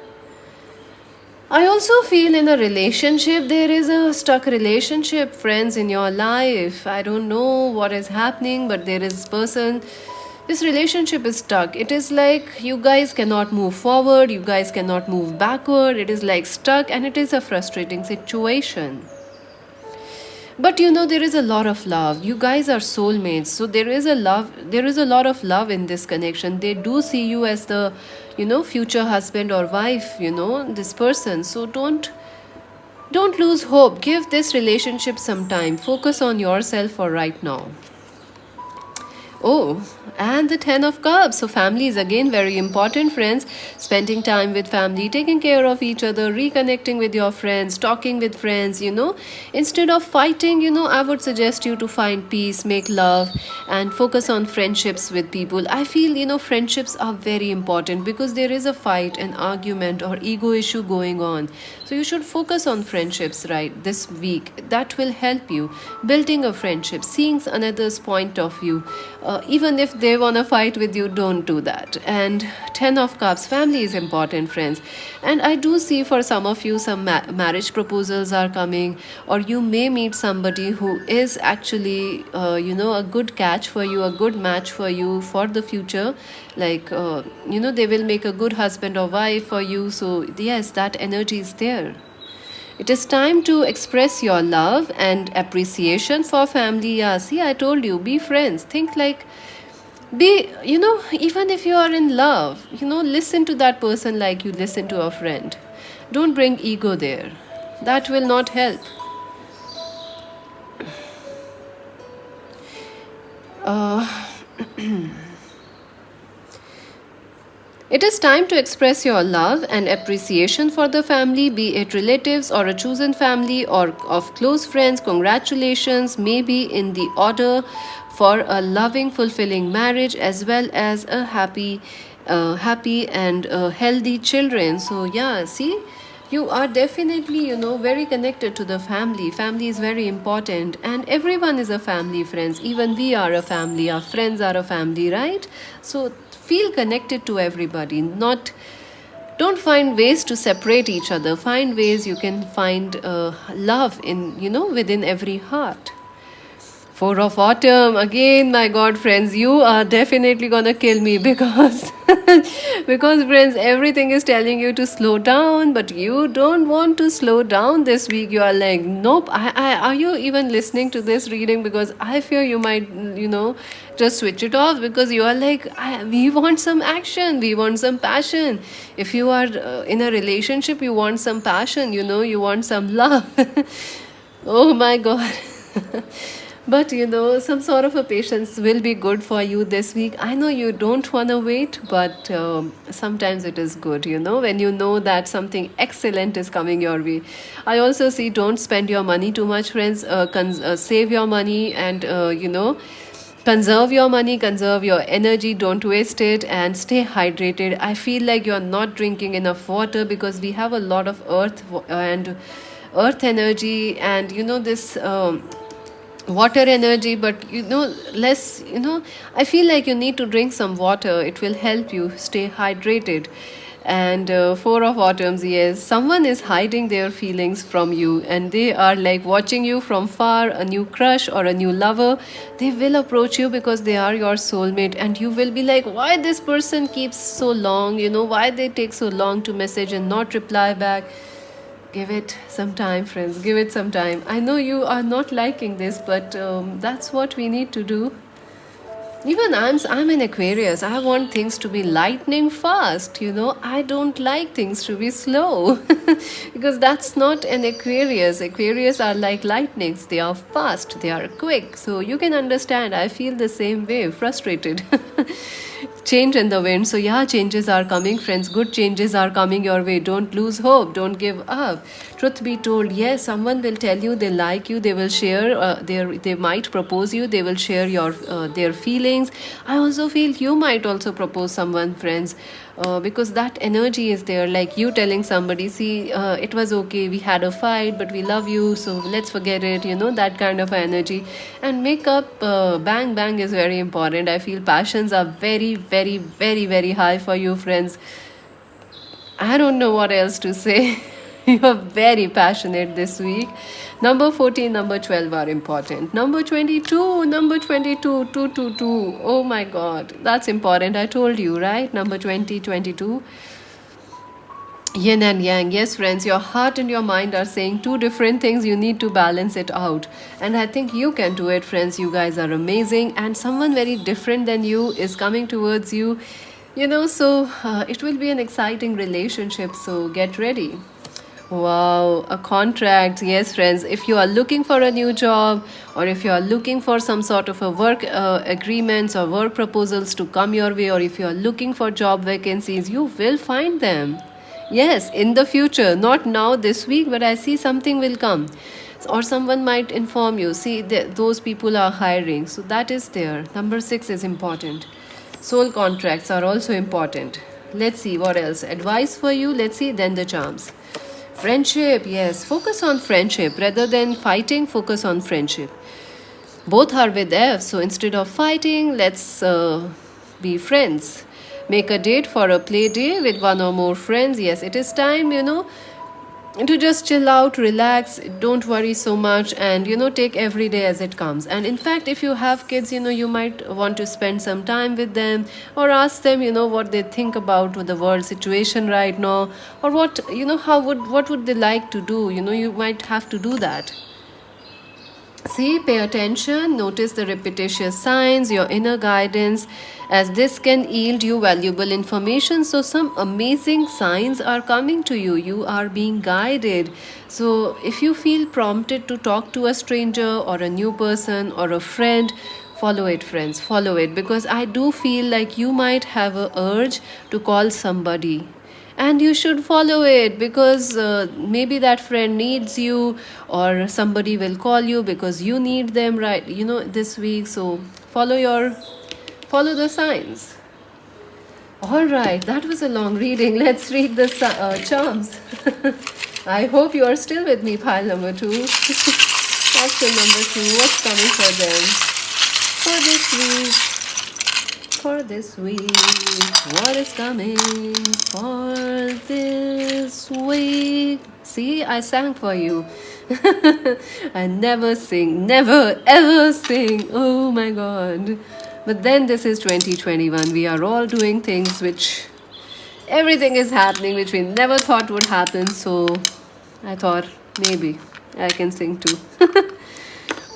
I also feel in a relationship there is a stuck relationship, friends, in your life. I don't know what is happening, but there is person. This relationship is stuck. It is like you guys cannot move forward, you guys cannot move backward. It is like stuck, and it is a frustrating situation. But there is a lot of love. You guys are soulmates, so there is a lot of love in this connection. They do see you as the future husband or wife, this person. So don't lose hope. Give this relationship some time. Focus on yourself for right now. Oh, and the Ten of Cups. So, family is again very important, friends. Spending time with family, taking care of each other, reconnecting with your friends, talking with friends, Instead of fighting, I would suggest you to find peace, make love, and focus on friendships with people. I feel, friendships are very important because there is a fight, an argument, or ego issue going on. So, you should focus on friendships, right, this week. That will help you. Building a friendship, seeing another's point of view. Even if they want to fight with you, don't do that. And Ten of Cups, family is important, friends. And I do see for some of you some marriage proposals are coming, or you may meet somebody who is actually a good catch for you, a good match for you for the future. Like they will make a good husband or wife for you. So yes, that energy is there. It is time to express your love and appreciation for family. Yeah, see, I told you, be friends. Think like, even if you are in love, listen to that person like you listen to a friend. Don't bring ego there. That will not help. Uh, It is time to express your love and appreciation for the family, be it relatives or a chosen family or of close friends. Congratulations may be in the order for a loving, fulfilling marriage as well as a happy and healthy children. So yeah, see, you are definitely very connected to the family. Family is very important, and everyone is a family, friends. Even we are a family, our friends are a family, right? So feel connected to everybody. Not Don't find ways to separate each other. Find ways you can find love in within every heart. Four of Autumn. Again, my God, friends, you are definitely gonna kill me because because friends, everything is telling you to slow down, but you don't want to slow down this week. You are like, nope. Are you even listening to this reading? Because I fear you might, just switch it off because you are like, we want some action, we want some passion. If you are in a relationship, you want some passion, you want some love. Oh my God. But some sort of a patience will be good for you this week. I know you don't want to wait, but sometimes it is good, when you know that something excellent is coming your way. I also see don't spend your money too much, friends. Save your money and, conserve your money, conserve your energy, don't waste it, and stay hydrated. I feel like you're not drinking enough water because we have a lot of earth energy and, this. Water energy, but less. I feel like you need to drink some water. It will help you stay hydrated. And Four of Autumns, yes, someone is hiding their feelings from you and they are like watching you from far. A new crush or a new lover, they will approach you because they are your soulmate, and you will be like, why this person keeps so long, why they take so long to message and not reply back. Give it some time, friends. Give it some time. I know you are not liking this, but that's what we need to do. Even I'm in Aquarius. I want things to be lightning fast. I don't like things to be slow because that's not an Aquarius. Aquarius are like lightnings. They are fast. They are quick. So you can understand. I feel the same way. Frustrated. Change in the wind. So yeah, changes are coming, friends. Good changes are coming your way. Don't lose hope. Don't give up. Truth be told, yes, someone will tell you they like you. They will share they might propose you. They will share their feelings. I also feel you might also propose someone, friends, because that energy is there, like you telling somebody, see, it was okay, we had a fight, but we love you, so let's forget it, that kind of energy. And makeup, bang bang is very important. I feel passions are very, very, very, very high for you, friends. I don't know what else to say. You are very passionate this week. Number 14, number 12 are important. Number 22, number 22, 222. Oh my god, that's important. I told you, right? Number 20, 22. Yin and yang. Yes, friends, your heart and your mind are saying two different things. You need to balance it out. And I think you can do it, friends. You guys are amazing. And someone very different than you is coming towards you. So it will be an exciting relationship. So get ready. Wow, a contract. Yes, friends. If you are looking for a new job, or if you are looking for some sort of a work agreements or work proposals to come your way, or if you are looking for job vacancies, you will find them. Yes, in the future, not now this week, but I see something will come. Or someone might inform you, see, those people are hiring. So that is there. Number 6 is important. Soul contracts are also important. Let's see what else. Advice for you. Let's see. Then the charms. Friendship, yes. Focus on friendship. Rather than fighting, focus on friendship. Both are with F, so instead of fighting, let's be friends. Make a date for a play day with one or more friends. Yes, it is time, to just chill out, relax, don't worry so much, and take every day as it comes. And in fact, if you have kids, you might want to spend some time with them, or ask them, what they think about the world situation right now, or what would they like to do. You might have to do that. See, pay attention, notice the repetitious signs, your inner guidance, as this can yield you valuable information. So, some amazing signs are coming to you. You are being guided. So, if you feel prompted to talk to a stranger or a new person or a friend, follow it, friends, follow it, because I do feel like you might have a urge to call somebody, and you should follow it, because maybe that friend needs you, or somebody will call you because you need them, right, this week. So follow the signs. All right, that was a long reading. Let's read the charms. I hope you are still with me. Pile number 2. Question number 2. What's coming for them for this week? For this week, what is coming for this week? See, I sang for you. I never sing, never ever sing. Oh my god. But then this is 2021. We are all doing things which everything is happening which we never thought would happen. So I thought maybe I can sing too.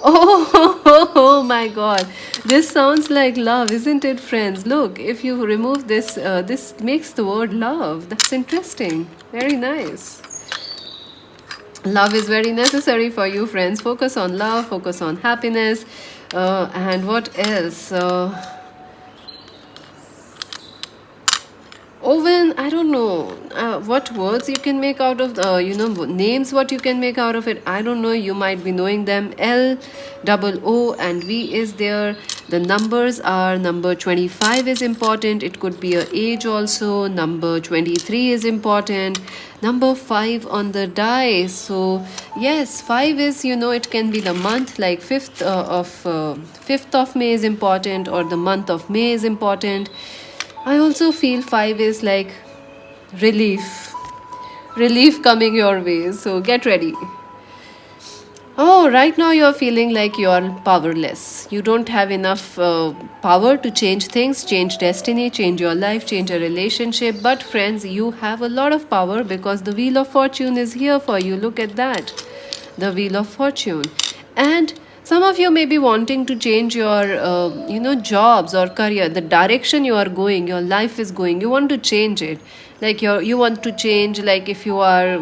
Oh my god. This sounds like love, isn't it, friends? Look, if you remove this, this makes the word love. That's interesting. Very nice. Love is very necessary for you, friends. Focus on love, focus on happiness. And what else? Oven, I don't know what words you can make out of names, what you can make out of it. I don't know. You might be knowing them. L, double O, and V is there. The numbers are number 25 is important. It could be a age also. Number 23 is important. Number 5 on the die. So yes, 5 is, it can be the month, like 5th of May is important, or the month of May is important. I also feel 5 is like relief. Relief coming your way. So get ready. Oh, right now you're feeling like you're powerless. You don't have enough power to change things, change destiny, change your life, change a relationship. But friends, you have a lot of power, because the Wheel of Fortune is here for you. Look at that. The Wheel of Fortune. And Some of you may be wanting to change your, jobs or career, the direction you are going, your life is going. You want to change it. Like you want to change, like if you are,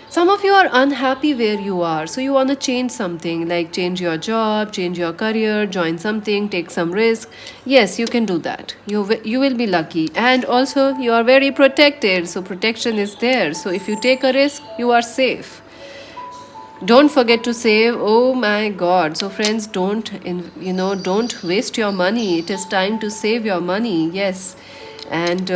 some of you are unhappy where you are, so you want to change something, like change your job, change your career, join something, take some risk. Yes, you can do that. You will be lucky, and also you are very protected, so protection is there. So if you take a risk, you are safe. Don't forget to save. Oh my god. So friends, don't waste your money. It is time to save your money. Yes. And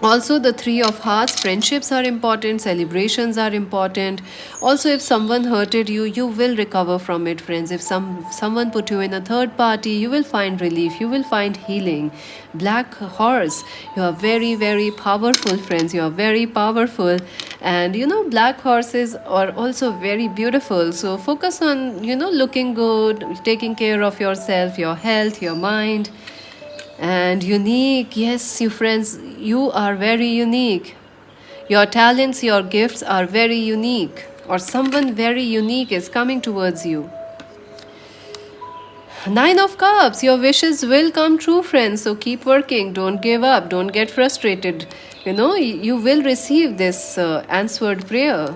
also the three of hearts, friendships are important, celebrations are important. Also, if someone hurted you, you will recover from it, friends. If someone put you in a third party, you will find relief, you will find healing. Black horse, you are very, very powerful, friends. You are very powerful. And black horses are also very beautiful. So focus on looking good, taking care of yourself, your health, your mind. And unique, yes, you friends, you are very unique. Your talents, your gifts are very unique, or someone very unique is coming towards you. Nine of Cups, your wishes will come true, friends. So keep working, don't give up, don't get frustrated. You will receive this answered prayer.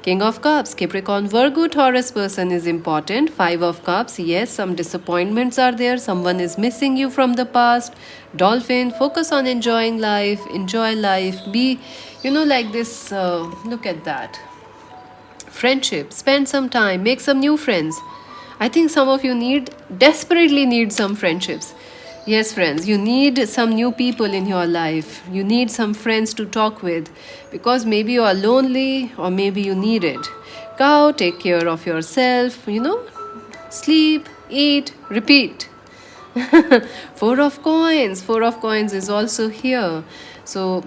King of Cups, Capricorn, Virgo, Taurus person is important. Five of Cups, yes, some disappointments are there. Someone is missing you from the past. Dolphin, focus on enjoying life. Enjoy life. Be, like this. Look at that. Friendship, spend some time, make some new friends. I think some of you desperately need some friendships. Yes, friends, you need some new people in your life. You need some friends to talk with, because maybe you are lonely or maybe you need it. Cow, take care of yourself, sleep, eat, repeat. Four of Coins. Four of Coins is also here. So,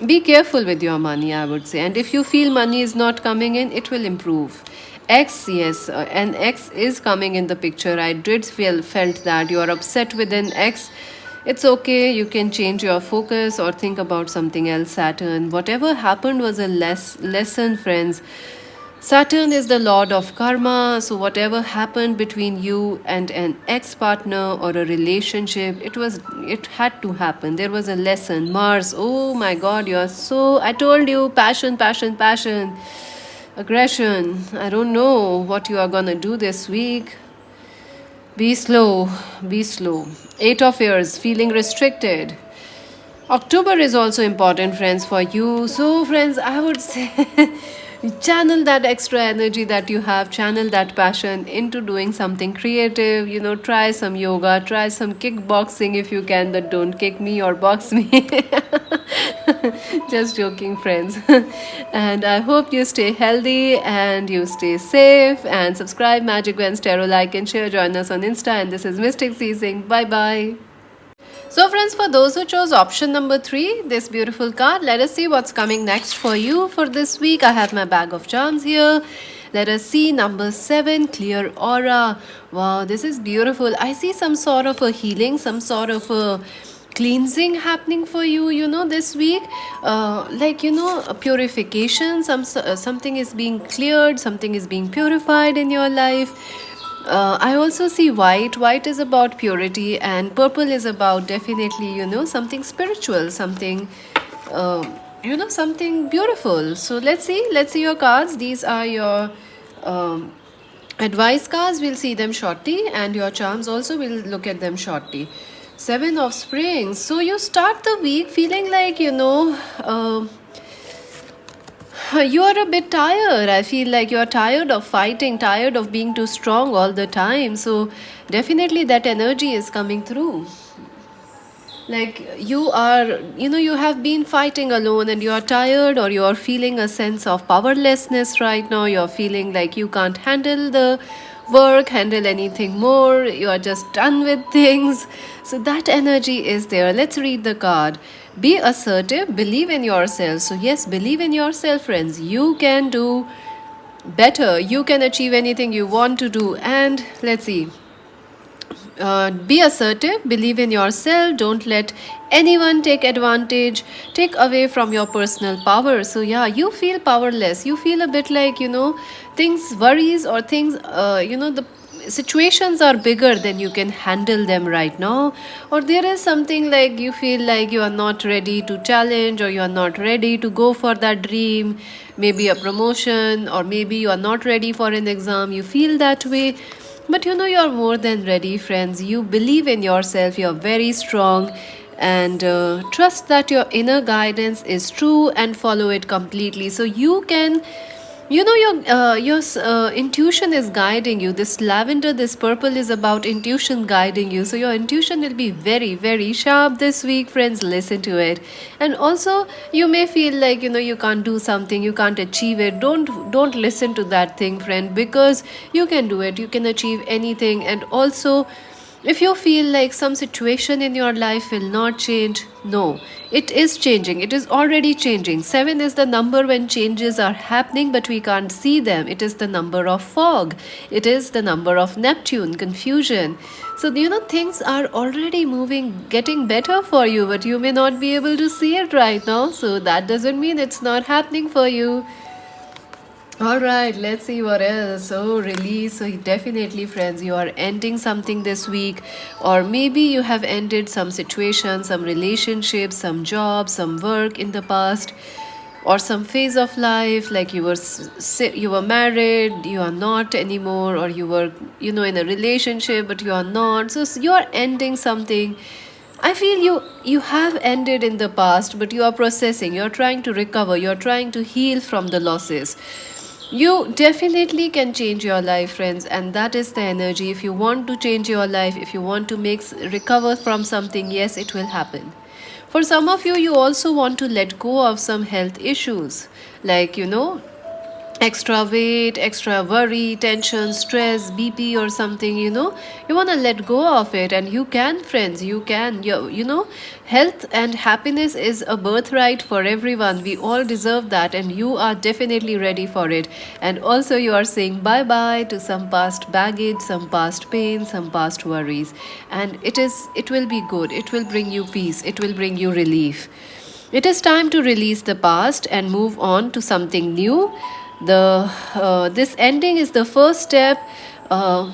be careful with your money, I would say. And if you feel money is not coming in, it will improve. X, yes, an X is coming in the picture. I did felt that you are upset with an X. It's okay. You can change your focus or think about something else. Saturn, whatever happened was a lesson, friends. Saturn is the lord of karma, so whatever happened between you and an ex-partner or a relationship, it had to happen. There was a lesson. Mars, oh my god, you are so, I told you, passion, passion, passion. Aggression. I don't know what you are gonna do this week. Be slow, be slow. Eight of Years, feeling restricted. October is also important, friends, for you. So, friends, I would say channel that extra energy that you have, channel that passion into doing something creative. Try some yoga, try some kickboxing if you can, but don't kick me or box me. Just joking, friends. And I hope you stay healthy and you stay safe, and subscribe Magic Gwen's Tarot, like and share, join us on Insta. And this is Mystic C saying bye bye. So friends, for those who chose option number 3, this beautiful card, let us see what's coming next for you for this week. I have my bag of charms here. Let us see number 7, clear aura. Wow, this is beautiful. I see some sort of a healing, some sort of a cleansing happening for you, this week. A purification. Something is being cleared, something is being purified in your life. I also see white. White is about purity, and purple is about definitely, something spiritual, something, something beautiful. So let's see your cards. These are your advice cards. We'll see them shortly, and your charms also, we'll look at them shortly. Seven of Spring. So you start the week feeling like, you are a bit tired. I feel like you are tired of fighting, tired of being too strong all the time. So definitely that energy is coming through. Like you are, you have been fighting alone and you are tired, or you are feeling a sense of powerlessness right now. You're feeling like you can't handle the work, handle anything more. You are just done with things. So that energy is there. Let's read the card. Be assertive, believe in yourself. So yes, believe in yourself, friends. You can do better. You can achieve anything you want to do. And let's see. Be assertive, believe in yourself, don't let anyone take advantage, take away from your personal power. So yeah, you feel powerless, you feel a bit like, things worries or things, the situations are bigger than you can handle them right now, or there is something like you feel like you are not ready to challenge, or you are not ready to go for that dream, maybe a promotion, or maybe you are not ready for an exam, you feel that way. But you're more than ready, friends. You believe in yourself, you're very strong, and trust that your inner guidance is true and follow it completely. So you can, your intuition is guiding you. This lavender, this purple is about intuition guiding you. So your intuition will be very, very sharp this week, friends. Listen to it. And also, you may feel like you can't do something, you can't achieve it. Don't listen to that thing, friend, because you can do it. You can achieve anything. And also, if you feel like some situation in your life will not change, no, it is changing. It is already changing. 7 is the number when changes are happening, but we can't see them. It is the number of fog. It is the number of Neptune, confusion. So, things are already moving, getting better for you, but you may not be able to see it right now. So, that doesn't mean it's not happening for you. All right, let's see what else. So, release. So, definitely, friends, you are ending something this week, or maybe you have ended some situation, some relationship, some job, some work in the past, or some phase of life, like you were married, you are not anymore, or you were in a relationship, but you are not. So, you are ending something. I feel you have ended in the past, but you are processing, you are trying to recover, you are trying to heal from the losses. You definitely can change your life, friends, and that is the energy. If you want to change your life, if you want to recover from something, yes, it will happen. For some of you, you also want to let go of some health issues, like extra weight, extra worry, tension, stress, BP, or something, you want to let go of it. And you can, friends, you can. Health and happiness is a birthright for everyone. We all deserve that, and you are definitely ready for it. And also, you are saying bye bye to some past baggage, some past pain, some past worries. And it will be good, it will bring you peace, it will bring you relief. It is time to release the past and move on to something new. This ending is the first step. Uh,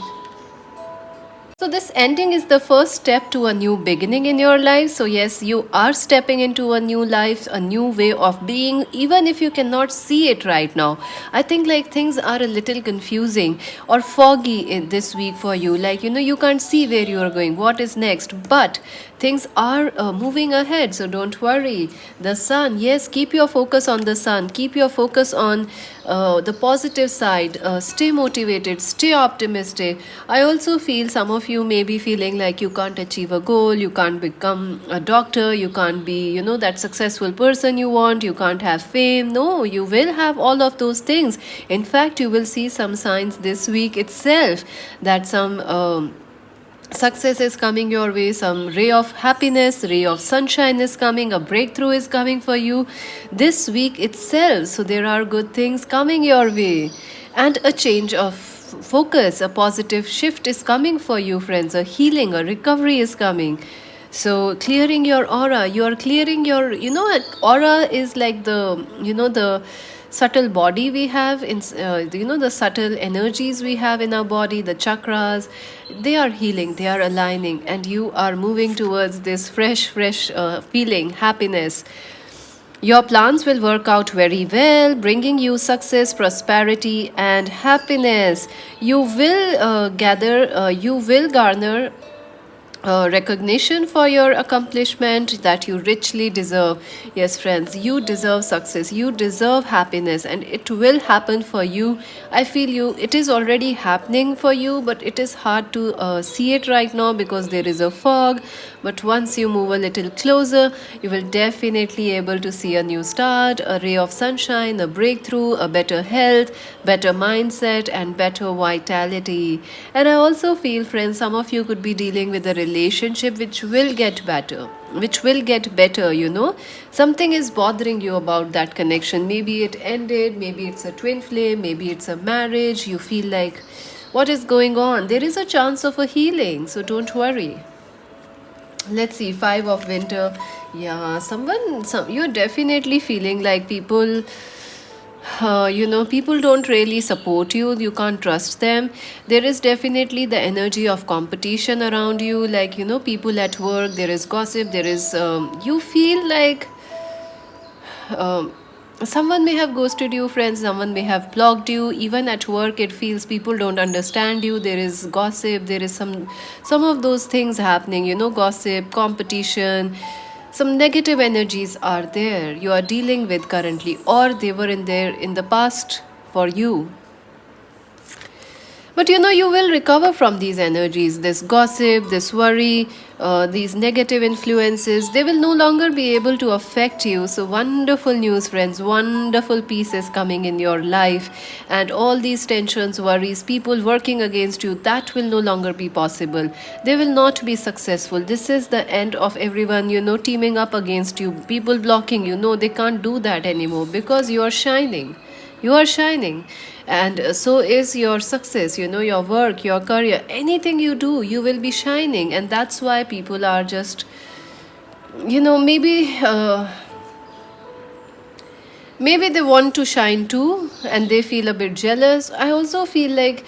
so, this ending is the first step to a new beginning in your life. So, yes, you are stepping into a new life, a new way of being, even if you cannot see it right now. I think like things are a little confusing or foggy in this week for you. Like, you can't see where you are going, what is next, but things are moving ahead. So, don't worry. The sun, yes, keep your focus on the sun, keep your focus on the positive side, stay motivated, stay optimistic. I also feel some of you may be feeling like you can't achieve a goal, you can't become a doctor, you can't be that successful person you want, you can't have fame. No, you will have all of those things. In fact, you will see some signs this week itself that some success is coming your way, some ray of happiness, ray of sunshine is coming, a breakthrough is coming for you this week itself. So there are good things coming your way, and a change of focus, a positive shift is coming for you, friends. A healing, a recovery is coming. So clearing your aura, you are clearing your aura is like the subtle body we have in the subtle energies we have in our body, the chakras. They are healing, they are aligning, and you are moving towards this fresh feeling, happiness. Your plans will work out very well, bringing you success, prosperity, and happiness. You will garner recognition for your accomplishment that you richly deserve. Yes, friends, you deserve success, you deserve happiness, and it will happen for you. I feel it is already happening for you, but it is hard to see it right now because there is a fog. But once you move a little closer, you will definitely able to see a new start, a ray of sunshine, a breakthrough, a better health, better mindset, and better vitality. And I also feel, friends, some of you could be dealing with a relationship which will get better, something is bothering you about that connection. Maybe it ended, maybe it's a twin flame, maybe it's a marriage. You feel like What is going on? There is a chance of a healing, so don't worry. Let's see, five of winter. Yeah, you're definitely feeling like people, people don't really support you. You can't trust them. There is definitely the energy of competition around you. Like, people at work, there is gossip, you feel like um, someone may have ghosted you, friends, someone may have blocked you. Even at work, it feels people don't understand you. There is gossip, there is some of those things happening, gossip, competition. Some negative energies are there you are dealing with currently, or they were in there in the past for you. But you will recover from these energies, this gossip, this worry, these negative influences. They will no longer be able to affect you. So, wonderful news, friends. Wonderful peace is coming in your life. And all these tensions, worries, people working against you, that will no longer be possible. They will not be successful. This is the end of everyone, teaming up against you, people blocking you. No, they can't do that anymore because you are shining. You are shining, and so is your success, your work, your career, anything you do, you will be shining. And that's why people are just, maybe they want to shine too, and they feel a bit jealous. I also feel like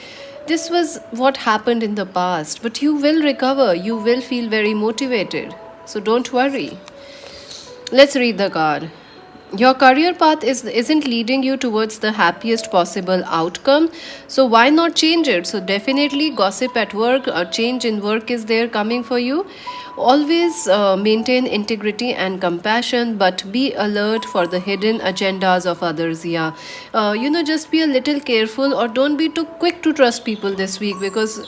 this was what happened in the past, but you will recover, you will feel very motivated, so don't worry. Let's read the card. Your career path isn't leading you towards the happiest possible outcome, so why not change it? So definitely gossip at work, a change in work is there coming for you. Always maintain integrity and compassion, but be alert for the hidden agendas of others. Yeah, just be a little careful, or don't be too quick to trust people this week, because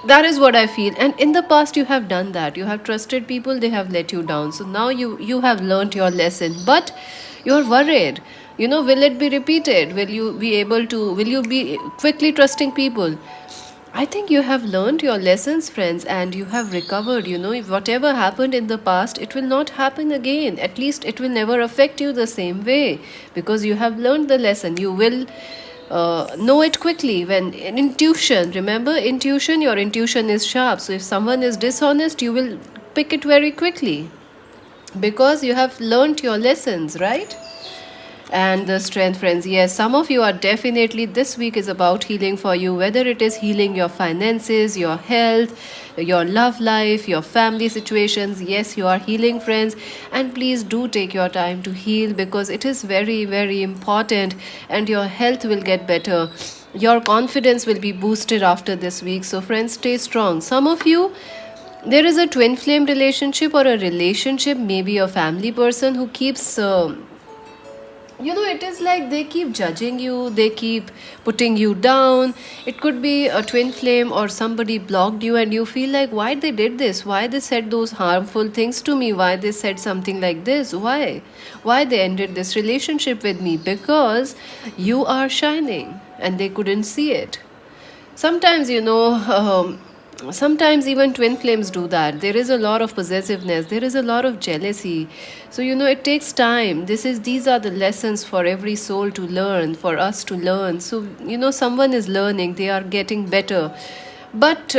that is what I feel. And in the past you have done that, you have trusted people, they have let you down. So now you have learned your lesson, but you're worried, will it be repeated? Will you be quickly trusting people? I think you have learned your lessons, friends, and you have recovered. If whatever happened in the past, it will not happen again. At least it will never affect you the same way, because you have learned the lesson. You will know it quickly. When in intuition, remember intuition, your intuition is sharp. So if someone is dishonest, you will pick it very quickly, because you have learned your lessons, right? And the strength, friends, yes, some of you are definitely, this week is about healing for you, whether it is healing your finances, your health, your love life, your family situations. Yes, you are healing, friends, and please do take your time to heal, because it is very, very important, and your health will get better. Your confidence will be boosted after this week. So friends, stay strong. Some of you, there is a twin flame relationship, or a relationship, maybe a family person who keeps it is like they keep judging you, they keep putting you down. It could be a twin flame, or somebody blocked you, and you feel like, why they did this, why they said those harmful things to me, why they said something like this, why they ended this relationship with me? Because you are shining and they couldn't see it. Sometimes, sometimes even twin flames do that. There is a lot of possessiveness, there is a lot of jealousy. So it takes time. These are the lessons for every soul to learn, for us to learn. So someone is learning, they are getting better. But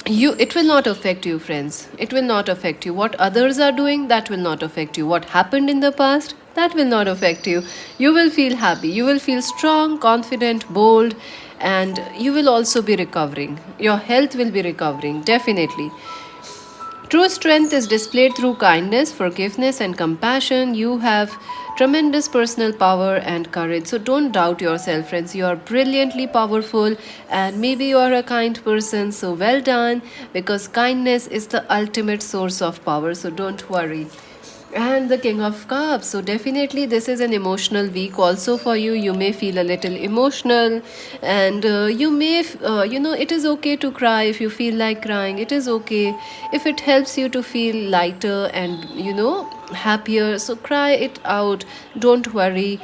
it will not affect you, friends. It will not affect you. What others are doing, that will not affect you. What happened in the past, that will not affect you. You will feel happy, you will feel strong, confident, bold, and you will also be recovering. Your health will be recovering, definitely. True strength is displayed through kindness, forgiveness, and compassion. You have tremendous personal power and courage. So don't doubt yourself, friends. You are brilliantly powerful, and maybe you are a kind person. So well done, because kindness is the ultimate source of power. So don't worry. And the King of Cups. So definitely this is an emotional week also for you. You may feel a little emotional, and you may, it is okay to cry if you feel like crying. It is okay if it helps you to feel lighter and, happier. So cry it out. Don't worry.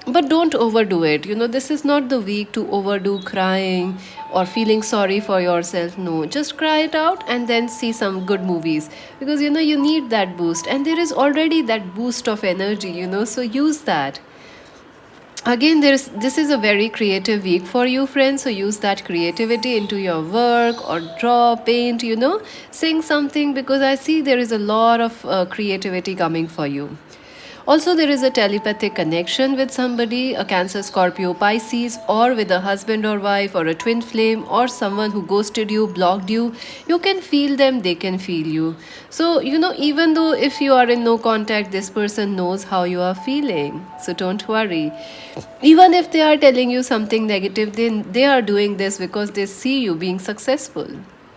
But don't overdo it. This is not the week to overdo crying or feeling sorry for yourself. No, just cry it out and then see some good movies, because you need that boost, and there is already that boost of energy, so use that. Again, this is a very creative week for you, friends, so use that creativity into your work, or draw, paint, sing something, because I see there is a lot of creativity coming for you. Also, there is a telepathic connection with somebody, a Cancer, Scorpio, Pisces, or with a husband or wife, or a twin flame, or someone who ghosted you, blocked you. You can feel them, they can feel you. So, even though if you are in no contact, this person knows how you are feeling. So, don't worry. Even if they are telling you something negative, then they are doing this because they see you being successful.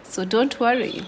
So, don't worry.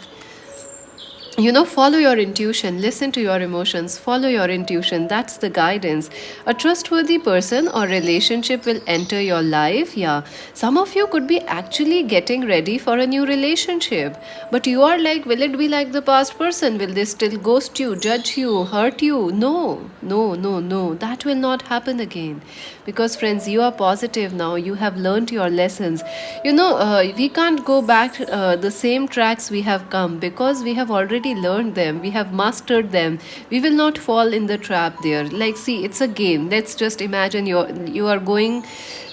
Follow your intuition, listen to your emotions, follow your intuition. That's the guidance. A trustworthy person or relationship will enter your life. Yeah, some of you could be actually getting ready for a new relationship, but you are like, will it be like the past person? Will they still ghost you, judge you, hurt you? No, no, no, no, that will not happen again. Because, friends, you are positive now, you have learned your lessons. We can't go back the same tracks we have come, because we have already learned them, we have mastered them. We will not fall in the trap there. Like, see, it's a game. Let's just imagine you are going.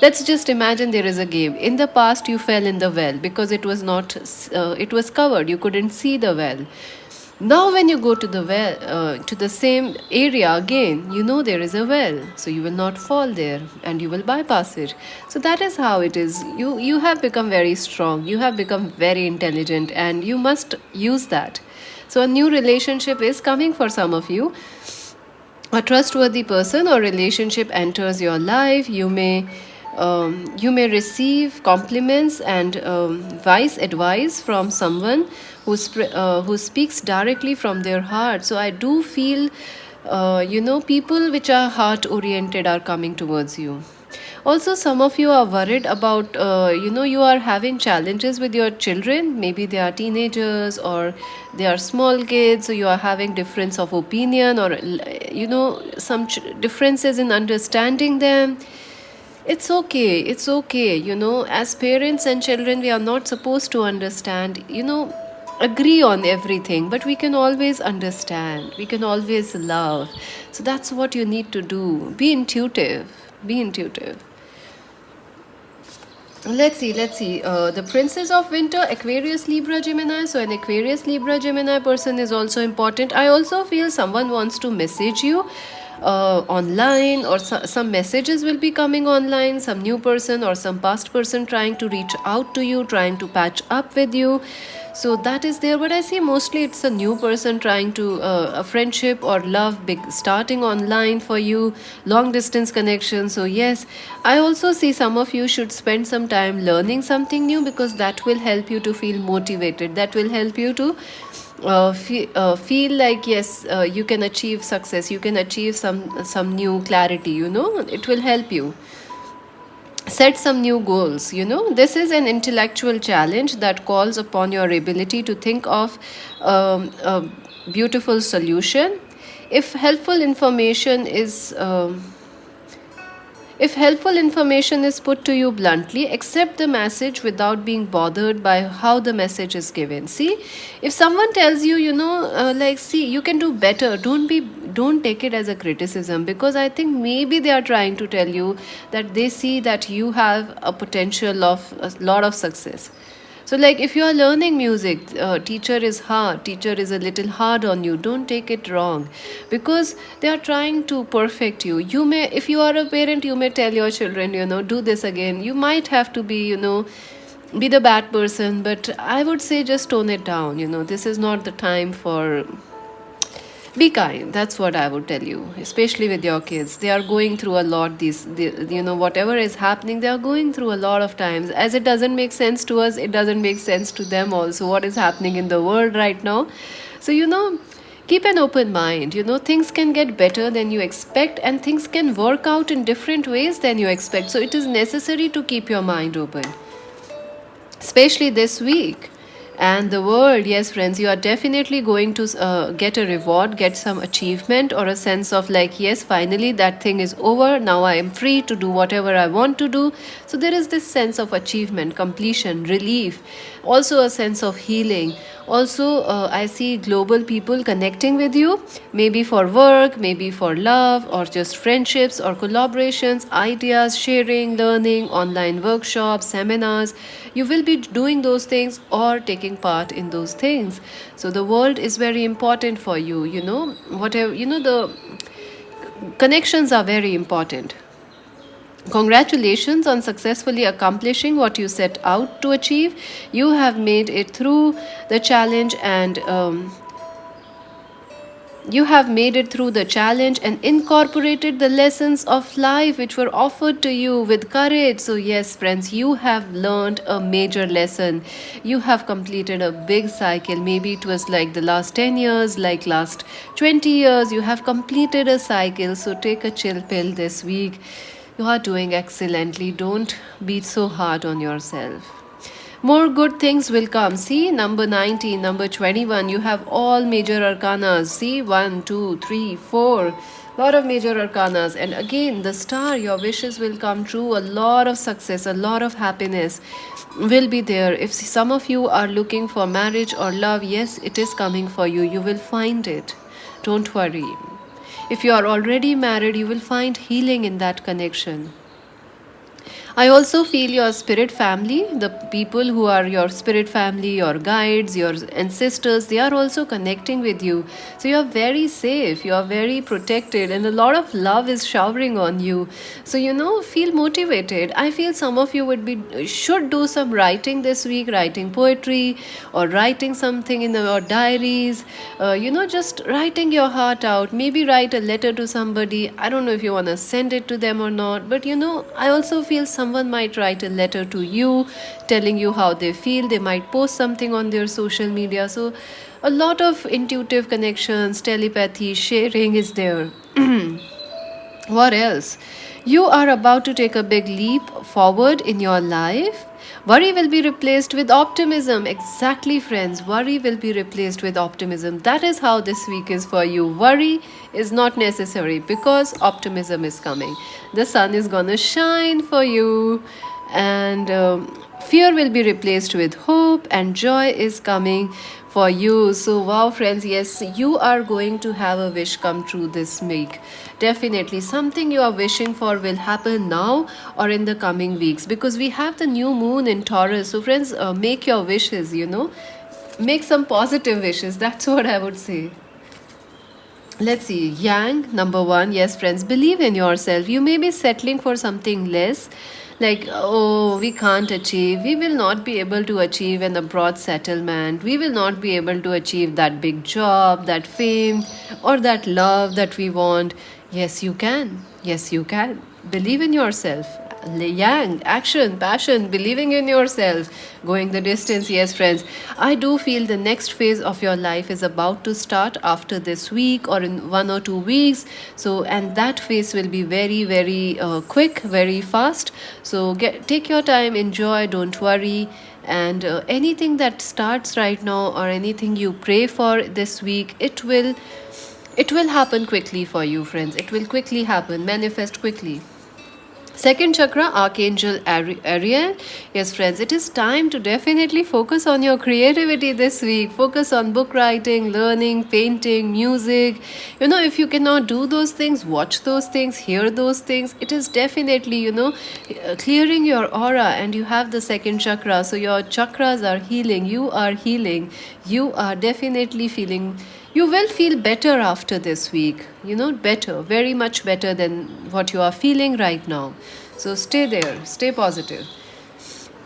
Let's just imagine there is a game. In the past, you fell in the well because it was not it was covered, you couldn't see the well. Now, when you go to the well, to the same area again, you know there is a well, so you will not fall there, and you will bypass it. So that is how it is. You have become very strong. You have become very intelligent, and you must use that. So a new relationship is coming for some of you. A trustworthy person or relationship enters your life. You may receive compliments and wise advice from someone who speaks directly from their heart. So I do feel, people which are heart oriented are coming towards you. Also, some of you are worried about, you are having challenges with your children. Maybe they are teenagers, or they are small kids, so you are having difference of opinion, or, some differences in understanding them. It's okay, it's okay. As parents and children, we are not supposed to understand, agree on everything, but we can always understand, we can always love. So that's what you need to do. Be intuitive, be intuitive. Let's see. The Princess of Winter, Aquarius, Libra, Gemini. So, an Aquarius, Libra, Gemini person is also important. I also feel someone wants to message you online, or some messages will be coming online. Some new person or some past person trying to reach out to you, trying to patch up with you. So that is there, but I see mostly it's a new person trying to a friendship or love big starting online for you, long distance connection. So yes, I also see some of you should spend some time learning something new, because that will help you to feel motivated, that will help you to feel like, yes, you can achieve success, you can achieve some new clarity. It will help you set some new goals. This is an intellectual challenge that calls upon your ability to think of a beautiful solution. if helpful information is if helpful information is put to you bluntly, accept the message without being bothered by how the message is given. See, if someone tells you, like, see, you can do better, don't take it as a criticism, because I think maybe they are trying to tell you that they see that you have a potential of a lot of success. So, like, if you are learning music, teacher is a little hard on you. Don't take it wrong, because they are trying to perfect you. You may, if you are a parent, you may tell your children, do this again. You might have to be, be the bad person, but I would say just tone it down. This is not the time for. Be kind. That's what I would tell you, especially with your kids. They are going through a lot. Whatever is happening, they are going through a lot of times. As it doesn't make sense to us, it doesn't make sense to them also. What is happening in the world right now? So, keep an open mind. Things can get better than you expect, and things can work out in different ways than you expect. So, it is necessary to keep your mind open, especially this week. And the world, yes friends, you are definitely going to get a reward, get some achievement, or a sense of like, yes, finally that thing is over, now I am free to do whatever I want to do. So there is this sense of achievement, completion, relief, also a sense of healing. Also, I see global people connecting with you, maybe for work, maybe for love, or just friendships or collaborations, ideas, sharing, learning, online workshops, seminars. You will be doing those things or taking part in those things. So the world is very important for you, whatever, the connections are very important. Congratulations on successfully accomplishing what you set out to achieve. You have made it through the challenge and you have made it through the challenge and incorporated the lessons of life which were offered to you with courage. So, yes, friends, you have learned a major lesson. You have completed a big cycle. Maybe it was like the last 10 years, like last 20 years. You have completed a cycle. So, take a chill pill this week. You are doing excellently. Don't be so hard on yourself. More good things will come. See, number 19, number 21, you have all major arcanas. See, 1, 2, 3, 4. Lot of major arcanas. And again, the star, your wishes will come true. A lot of success, a lot of happiness will be there. If some of you are looking for marriage or love, yes, it is coming for you. You will find it. Don't worry. If you are already married, you will find healing in that connection. I also feel your spirit family, the people who are your spirit family, your guides, your ancestors, they are also connecting with you. So you are very safe, you are very protected, and a lot of love is showering on you. So, feel motivated. I feel some of you should do some writing this week, writing poetry or writing something in your diaries, just writing your heart out. Maybe write a letter to somebody. I don't know if you want to send it to them or not, but I also feel someone might write a letter to you telling you how they feel. They might post something on their social media. So a lot of intuitive connections, telepathy, sharing is there. What else? You are about to take a big leap forward in your life. Worry will be replaced with optimism. Exactly, friends. Worry will be replaced with optimism. That is how this week is for you. Worry is not necessary because optimism is coming. The sun is gonna shine for you, and fear will be replaced with hope, and joy is coming for you. So, wow, friends, yes, you are going to have a wish come true this week. Definitely, something you are wishing for will happen now or in the coming weeks because we have the new moon in Taurus. So, friends, make your wishes, make some positive wishes. That's what I would say. Let's see. Yang, number one. Yes, friends, believe in yourself. You may be settling for something less, like, oh, we can't achieve. We will not be able to achieve an abroad settlement. We will not be able to achieve that big job, that fame, or that love that we want. Yes, you can. Yes, you can. Believe in yourself. Yang, action, passion, believing in yourself, going the distance. Yes, friends, I do feel the next phase of your life is about to start after this week or in 1 or 2 weeks. So, and that phase will be very, very quick, very fast. So, take your time, enjoy, don't worry. And anything that starts right now or anything you pray for this week, it will happen quickly for you, friends. It will quickly happen, manifest quickly. Second chakra, Archangel Ariel. Yes, friends, it is time to definitely focus on your creativity this week. Focus on book writing, learning, painting, music. If you cannot do those things, watch those things, hear those things. It is definitely, clearing your aura, and you have the second chakra. So your chakras are healing. You are healing. You are definitely feeling. You will feel better after this week, better, very much better than what you are feeling right now. So stay there, stay positive.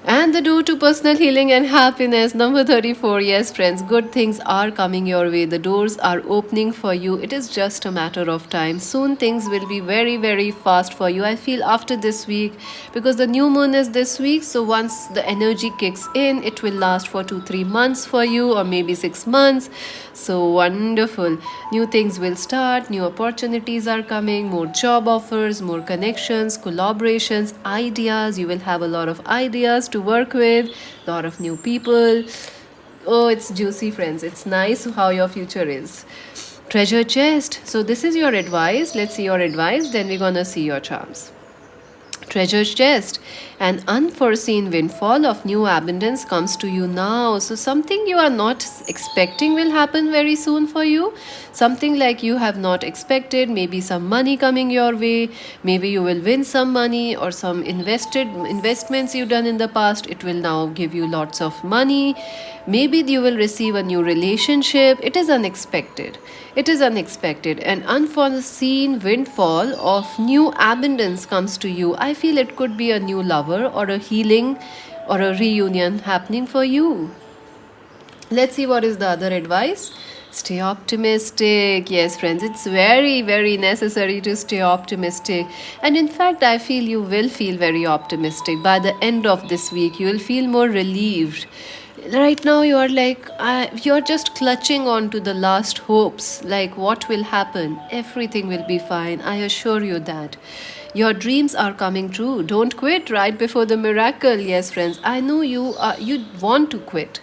And the door to personal healing and happiness, number 34. Yes, friends, good things are coming your way. The doors are opening for you. It is just a matter of time. Soon things will be very, very fast for you. I feel after this week, because the new moon is this week. So once the energy kicks in, it will last for 2-3 months for you, or maybe 6 months. So wonderful. New things will start, new opportunities are coming, more job offers, more connections, collaborations, ideas. You will have a lot of ideas to work with, a lot of new people. Oh, it's juicy, friends. It's nice how your future is. Treasure chest. So, this is your advice. Let's see your advice. Then we're gonna see your charms. Treasure chest. An unforeseen windfall of new abundance comes to you now. So, something you are not expecting will happen very soon for you. Something like you have not expected, maybe some money coming your way, maybe you will win some money, or some investments you've done in the past, it will now give you lots of money. Maybe you will receive a new relationship. It is unexpected. It is unexpected. An unforeseen windfall of new abundance comes to you. I feel it could be a new lover or a healing or a reunion happening for you. Let's see what is the other advice. Stay optimistic. Yes, friends, it's very, very necessary to stay optimistic. And in fact, I feel you will feel very optimistic. By the end of this week, you will feel more relieved. Right now, you are like, you're just clutching on to the last hopes. Like, what will happen? Everything will be fine. I assure you that. Your dreams are coming true. Don't quit right before the miracle. Yes, friends, I know you want to quit.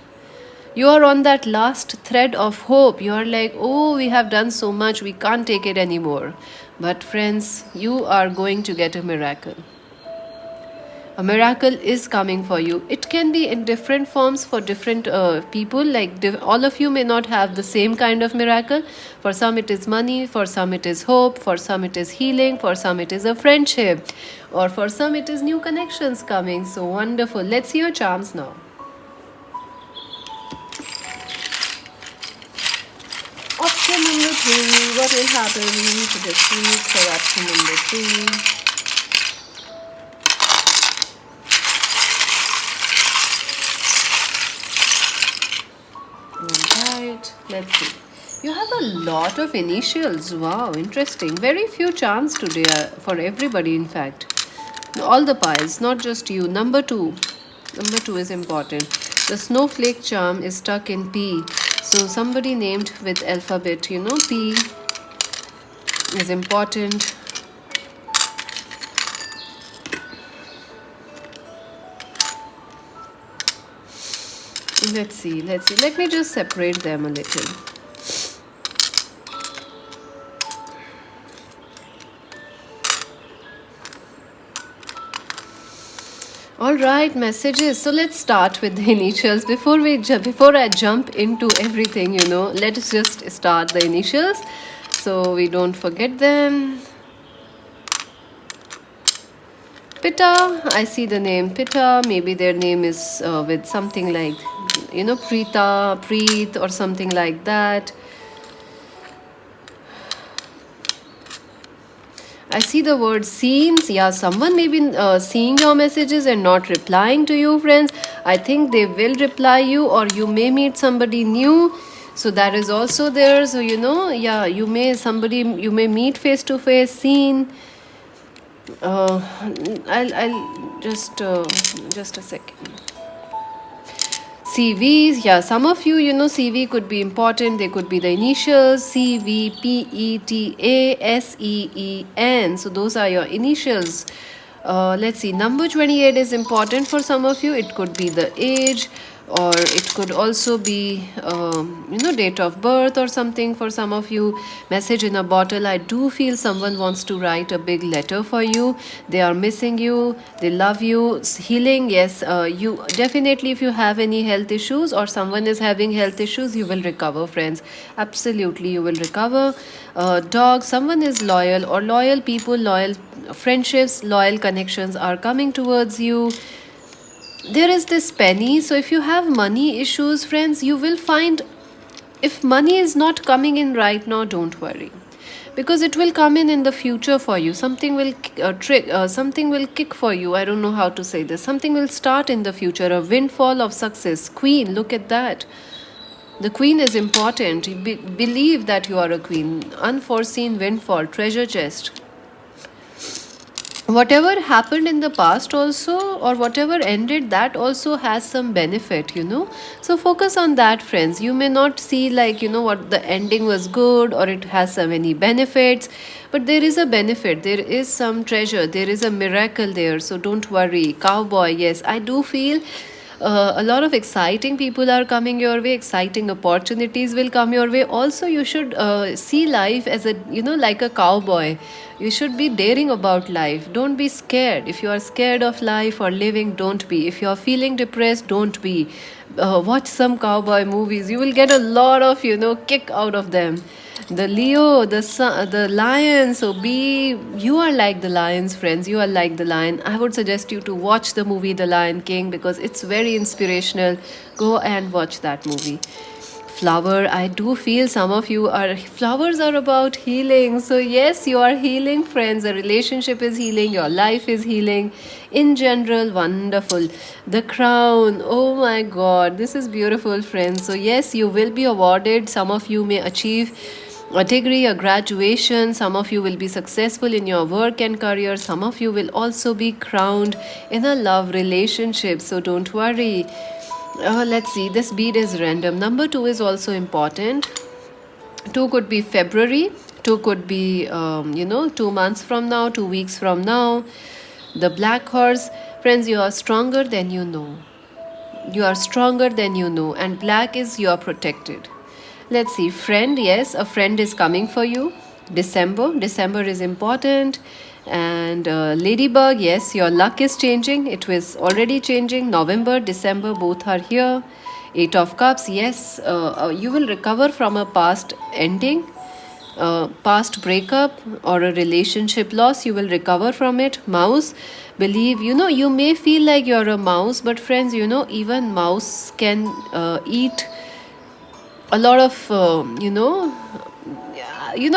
You are on that last thread of hope. You are like, oh, we have done so much, we can't take it anymore. But, friends, you are going to get a miracle. A miracle is coming for you. It can be in different forms for different people. Like, all of you may not have the same kind of miracle. For some, it is money. For some, it is hope. For some, it is healing. For some, it is a friendship. Or for some, it is new connections coming. So wonderful. Let's see your charms now. Option number 3. What will happen to this week for option number 3? Alright, let's see. You have a lot of initials. Wow, interesting. Very few charms today for everybody, in fact. All the pies, not just you. Number 2. Number 2 is important. The snowflake charm is stuck in P. So somebody named with alphabet, P is important. Let's see. Let me just separate them a little. All right, messages. So let's start with the initials. Before I jump into everything, let's just start the initials so we don't forget them. Pitta, I see the name Pitta. Maybe their name is with something like, Preeta, Preet, or something like that. I see the word seems. Yeah, someone may be seeing your messages and not replying to you, friends. I think they will reply you, or you may meet somebody new. So that is also there. So, yeah, you may meet face to face, seen. I'll just a second. CVs, yeah, some of you, CV could be important. They could be the initials CVPETASEEN. So those are your initials. Let's see, number 28 is important for some of you. It could be the age, or it could also be date of birth or something for some of you. Message in a bottle. I do feel someone wants to write a big letter for you. They are missing you, they love you. Healing, yes, you definitely, if you have any health issues or someone is having health issues, you will recover, friends. Absolutely, you will recover. Dog, someone is loyal, or loyal people, loyal friendships, loyal connections are coming towards you. There is this penny. So if you have money issues, friends, you will find, if money is not coming in right now, don't worry, because it will come in the future for you. Something will something will kick for you. I don't know how to say this. Something will start in the future, a windfall of success. Queen, look at that. The queen is important. Believe that you are a queen. Unforeseen windfall, treasure chest. Whatever happened in the past also, or whatever ended, that also has some benefit. So focus on that, friends. You may not see what the ending was good or it has so many benefits, but there is a benefit, there is some treasure, there is a miracle there. So don't worry. Cowboy, yes, I do feel A lot of exciting people are coming your way, exciting opportunities will come your way. Also, you should see life as a, like a cowboy. You should be daring about life. Don't be scared. If you are scared of life or living, don't be. If you are feeling depressed, don't be. Watch some cowboy movies. You will get a lot of, kick out of them. The Leo, the lion. So be, you are like the lions, friends. You are like the lion. I would suggest you to watch the movie The Lion King because it's very inspirational. Go and watch that movie. Flower, I do feel some of you are, flowers are about healing. So yes, you are healing, friends. The relationship is healing, your life is healing. In general, wonderful. The crown, oh my god, this is beautiful, friends. So yes, you will be awarded. Some of you may achieve a degree, a graduation. Some of you will be successful in your work and career. Some of you will also be crowned in a love relationship. So don't worry. Let's see, this bead is random. Number 2 is also important. 2 could be February, 2 could be 2 months from now, 2 weeks from now. The black horse, friends, you are stronger than you know. You are stronger than you know, and black is you are protected. Let's see, friend, yes, a friend is coming for you. December is important. And ladybug, yes, your luck is changing. It was already changing. November, December, both are here. 8 of Cups, yes, you will recover from a past ending, past breakup, or a relationship loss. You will recover from it. Mouse, believe, you may feel like you're a mouse, but friends, even mouse can eat a lot of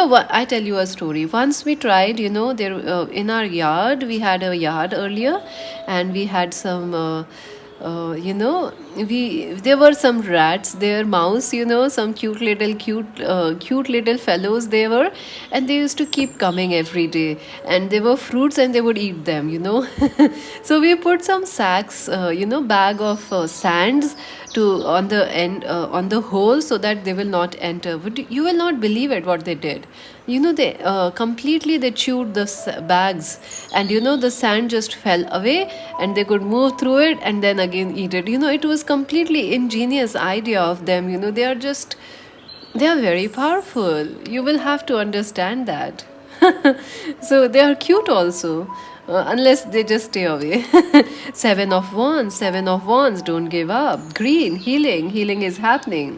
what, I tell you a story. Once we tried, there in our yard, we had a yard earlier, and we had some we there were some rats there, mouse, some cute little fellows they were, and they used to keep coming every day, and they were fruits and they would eat them. So we put some sacks, bag of sands to on the end, on the hole, so that they will not enter. But you will not believe it what they did. They completely they chewed the bags, and the sand just fell away, and they could move through it and then again eat it. It was completely ingenious idea of them. They are very powerful. You will have to understand that. So they are cute also. Unless they just stay away. Seven of Wands, don't give up. Green, healing is happening.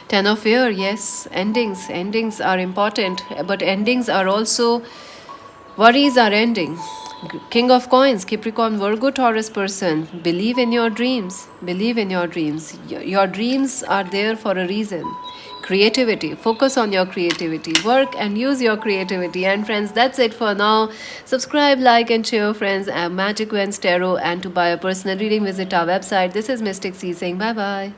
10 of Air, yes, endings are important, but endings are also, worries are ending. King of Coins, Capricorn, Virgo, Taurus person, believe in your dreams. Believe in your dreams. Your dreams are there for a reason. Creativity, focus on your creativity. Work and use your creativity. And friends, that's it for now. Subscribe, like, and share, friends. Magic Wends Tarot, and to buy a personal reading, visit our website. This is Mystic C saying bye bye.